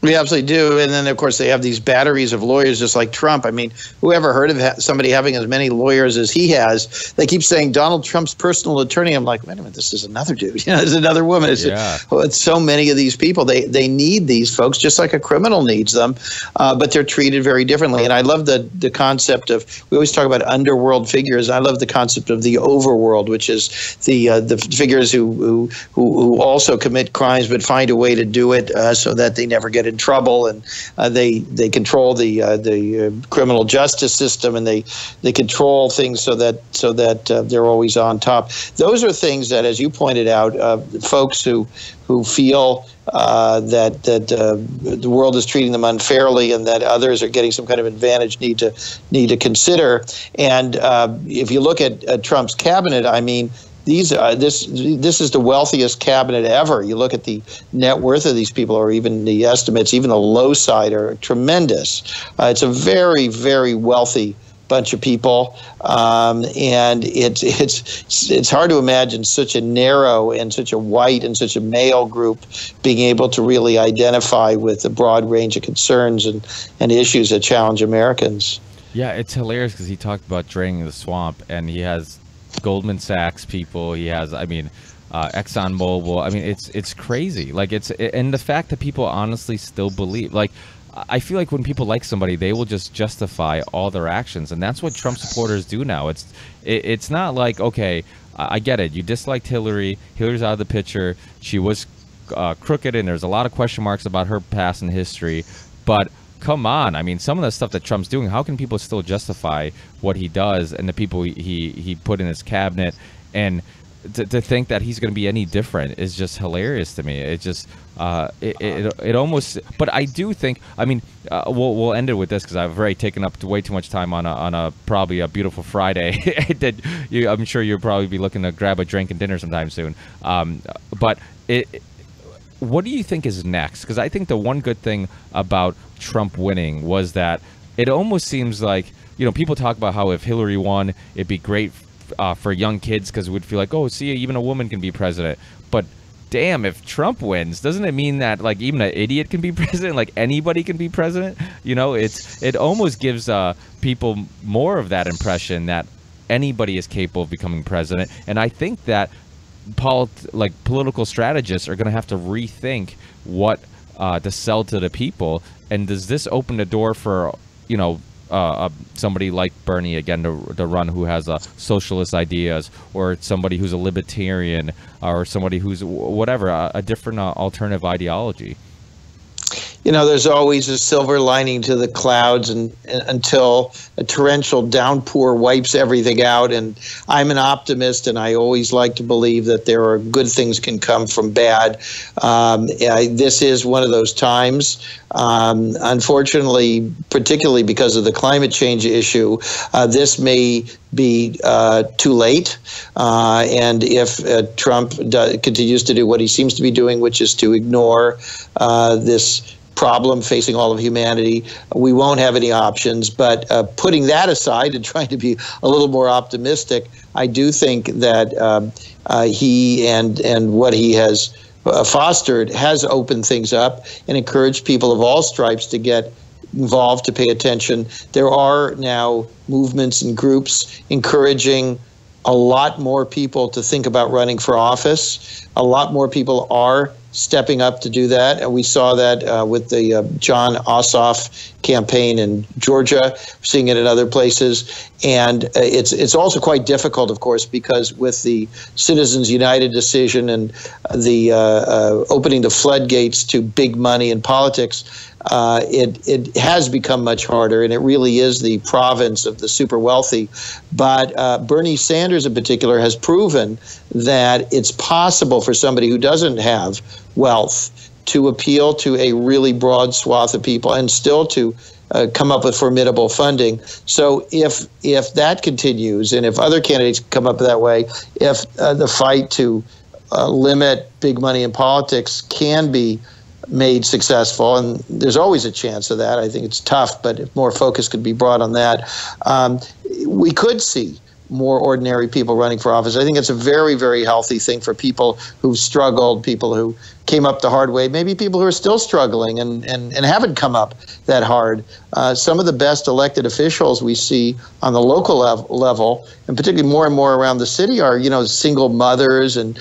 We absolutely do. And then, of course, they have these batteries of lawyers just like Trump. I mean, who ever heard of somebody having as many lawyers as he has? They keep saying Donald Trump's personal attorney. I'm like, wait a minute, this is another dude. There's another woman. It's so many of these people. They need these folks just like a criminal needs them, but they're treated very differently. And I love the concept of, we always talk about underworld figures. I love the concept of the overworld, which is the figures who also commit crimes but find a way to do it so that they never get in trouble, and they control the criminal justice system, and they control things so that they're always on top. Those are things that, as you pointed out, folks who feel that the world is treating them unfairly and that others are getting some kind of advantage need to consider. And if you look at Trump's cabinet, I mean, this is the wealthiest cabinet ever. You look at the net worth of these people, or even the estimates, even the low side are tremendous. It's a very, very wealthy bunch of people, and it's hard to imagine such a narrow and such a white and such a male group being able to really identify with a broad range of concerns and issues that challenge Americans. Yeah, it's hilarious because he talked about draining the swamp, and he has Goldman Sachs people, he has, Exxon Mobil. I mean, it's crazy. Like, and the fact that people honestly still believe, like, I feel like when people like somebody, they will just justify all their actions, and that's what Trump supporters do now. It's not like, okay, I get it, you disliked Hillary's out of the picture, she was crooked, and there's a lot of question marks about her past and history, but come on, I mean, some of the stuff that Trump's doing, how can people still justify what he does and the people he put in his cabinet? And to think that he's going to be any different is just hilarious to me. It just it almost. But I do think. I mean, we'll end it with this because I've already taken up way too much time on a probably a beautiful Friday. I'm sure you'll probably be looking to grab a drink and dinner sometime soon. But what do you think is next? Because I think the one good thing about Trump winning was that it almost seems like, people talk about how if Hillary won, it'd be great for young kids because it would feel like, oh, see, even a woman can be president. But damn, if Trump wins, doesn't it mean that, like, even an idiot can be president? Like, anybody can be president? It almost gives people more of that impression that anybody is capable of becoming president. And I think that political strategists are going to have to rethink what to sell to the people. And does this open the door for somebody like Bernie again to run, who has socialist ideas, or somebody who's a libertarian, or somebody who's whatever, a different alternative ideology? There's always a silver lining to the clouds, and until a torrential downpour wipes everything out. And I'm an optimist, and I always like to believe that there are good things can come from bad. This is one of those times. Unfortunately, particularly because of the climate change issue, this may be too late. And if Trump continues to do what he seems to be doing, which is to ignore this problem facing all of humanity, we won't have any options. But putting that aside and trying to be a little more optimistic, I do think that he and what he has fostered has opened things up and encouraged people of all stripes to get involved, to pay attention. There are now movements and groups encouraging a lot more people to think about running for office. A lot more people are stepping up to do that. And we saw that with the John Ossoff campaign in Georgia, seeing it in other places. And it's also quite difficult, of course, because with the Citizens United decision and the opening the floodgates to big money in politics, it has become much harder, and it really is the province of the super wealthy. But Bernie Sanders in particular has proven that it's possible for somebody who doesn't have wealth to appeal to a really broad swath of people and still to come up with formidable funding. So if that continues, and if other candidates come up that way, if the fight to limit big money in politics can be made successful, and there's always a chance of that. I think it's tough, but if more focus could be brought on that, we could see more ordinary people running for office. I think it's a very, very healthy thing for people who've struggled, people who came up the hard way, maybe people who are still struggling and haven't come up that hard. Some of the best elected officials we see on the local level, and particularly more and more around the city, are single mothers and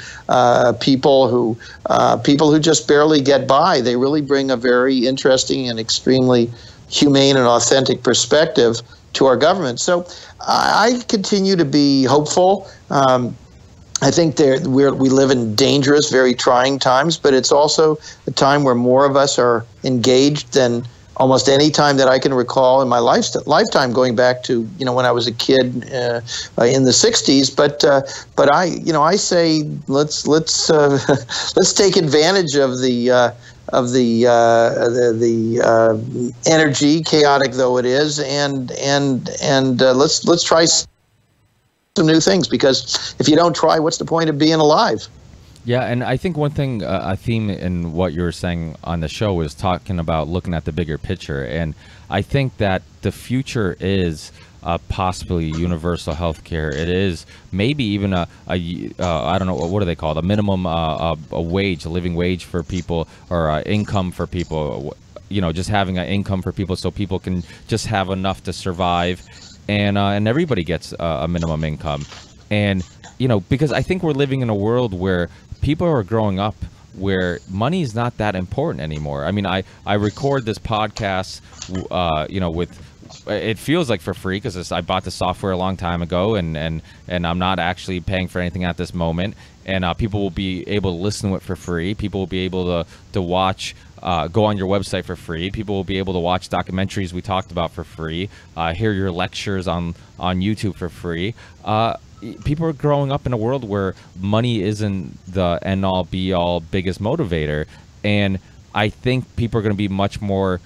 people who just barely get by. They really bring a very interesting and extremely humane and authentic perspective to our government. So I continue to be hopeful. I think we live in dangerous, very trying times, but it's also a time where more of us are engaged than almost any time that I can recall in my lifetime, going back to when I was a kid in the '60s. But I say let's take advantage of the energy, chaotic though it is, and let's try some new things, because if you don't try, what's the point of being alive? Yeah, and I think one thing, a theme in what you were saying on the show was talking about looking at the bigger picture, and I think that the future is possibly universal health care. It is maybe even a I don't know, what do they call it, a minimum a wage, a living wage for people, or income for people, just having an income for people so people can just have enough to survive, and everybody gets a minimum income. And because I think we're living in a world where people are growing up where money is not that important anymore. I mean, I record this podcast with, it feels like for free, because I bought the software a long time ago, and I'm not actually paying for anything at this moment. And people will be able to listen to it for free. People will be able to watch, go on your website for free. People will be able to watch documentaries we talked about for free, hear your lectures on YouTube for free. People are growing up in a world where money isn't the end-all, be-all, biggest motivator. And I think people are going to be much more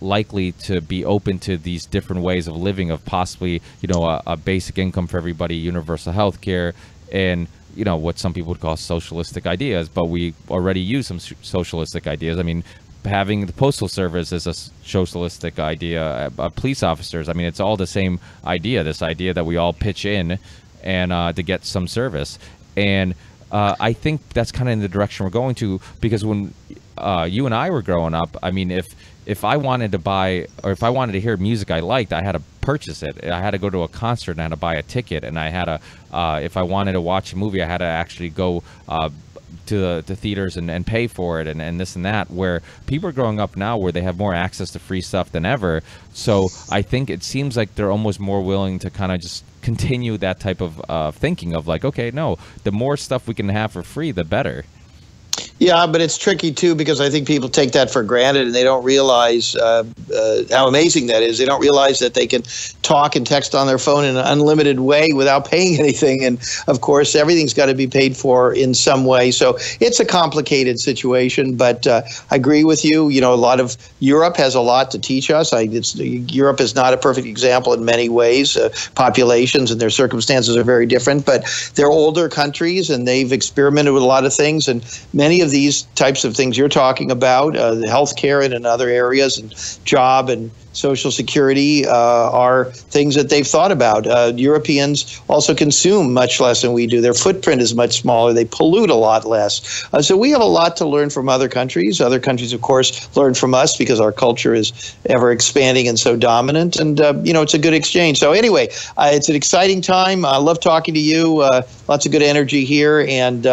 likely to be open to these different ways of living, of possibly, a basic income for everybody, universal health care, and, what some people would call socialistic ideas. But we already use some socialistic ideas. I mean, having the postal service is a socialistic idea. Police officers, I mean, it's all the same idea, this idea that we all pitch in and to get some service. And I think that's kind of in the direction we're going to, because when you and I were growing up, I mean, if I wanted to buy, or if I wanted to hear music I liked, I had to purchase it. I had to go to a concert and I had to buy a ticket, and I had to, if I wanted to watch a movie, I had to actually go to the theaters and pay for it, and this and that, where people are growing up now where they have more access to free stuff than ever. So I think it seems like they're almost more willing to kind of just continue that type of thinking of like, okay, no, the more stuff we can have for free, the better. Yeah, but it's tricky too, because I think people take that for granted and they don't realize how amazing that is. They don't realize that they can talk and text on their phone in an unlimited way without paying anything. And of course, everything's got to be paid for in some way. So it's a complicated situation, but I agree with you. A lot of Europe has a lot to teach us. Europe is not a perfect example in many ways. Populations and their circumstances are very different, but they're older countries and they've experimented with a lot of things, and many of these types of things you're talking about, healthcare and in other areas, and job and social security are things that they've thought about. Europeans also consume much less than we do. Their footprint is much smaller. They pollute a lot less. So we have a lot to learn from other countries. Other countries, of course, learn from us because our culture is ever expanding and so dominant. And, it's a good exchange. So anyway, it's an exciting time. I love talking to you. Lots of good energy here. And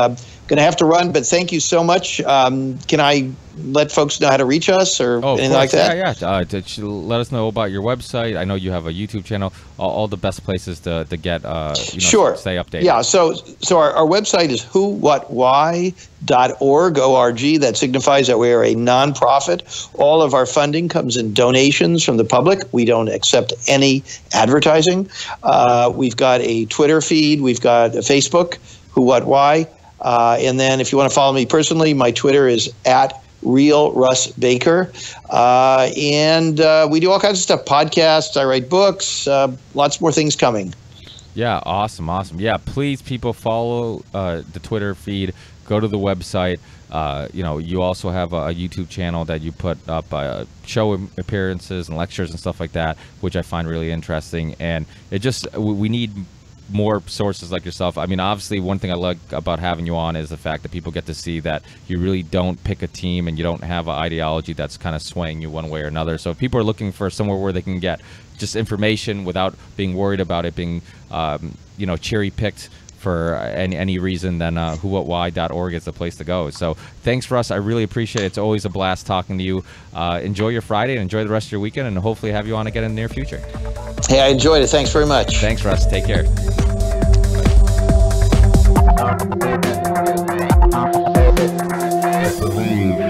going to have to run, but thank you so much. Can I let folks know how to reach us or anything like that? Yeah. Let us know about your website. I know you have a YouTube channel. All the best places to get sure. Stay updated. Yeah. So our website is whowhatwhy.org. O-R-G. That signifies that we are a nonprofit. All of our funding comes in donations from the public. We don't accept any advertising. We've got a Twitter feed. We've got a Facebook, Who What Why. And then if you want to follow me personally, my Twitter is @Real Russ Baker. And we do all kinds of stuff, podcasts, I write books, lots more things coming. Yeah, awesome. Yeah, please, people, follow the Twitter feed, go to the website. You also have a YouTube channel that you put up show appearances and lectures and stuff like that, which I find really interesting. And it just, we need more sources like yourself. I mean, obviously, one thing I like about having you on is the fact that people get to see that you really don't pick a team and you don't have an ideology that's kind of swaying you one way or another. So if people are looking for somewhere where they can get just information without being worried about it being, cherry picked for any reason, then whowhatwhy.org is the place to go. So thanks, Russ. I really appreciate it. It's always a blast talking to you. Enjoy your Friday and enjoy the rest of your weekend, and hopefully have you on again in the near future. Hey, I enjoyed it. Thanks very much. Thanks, Russ. Take care. Believe.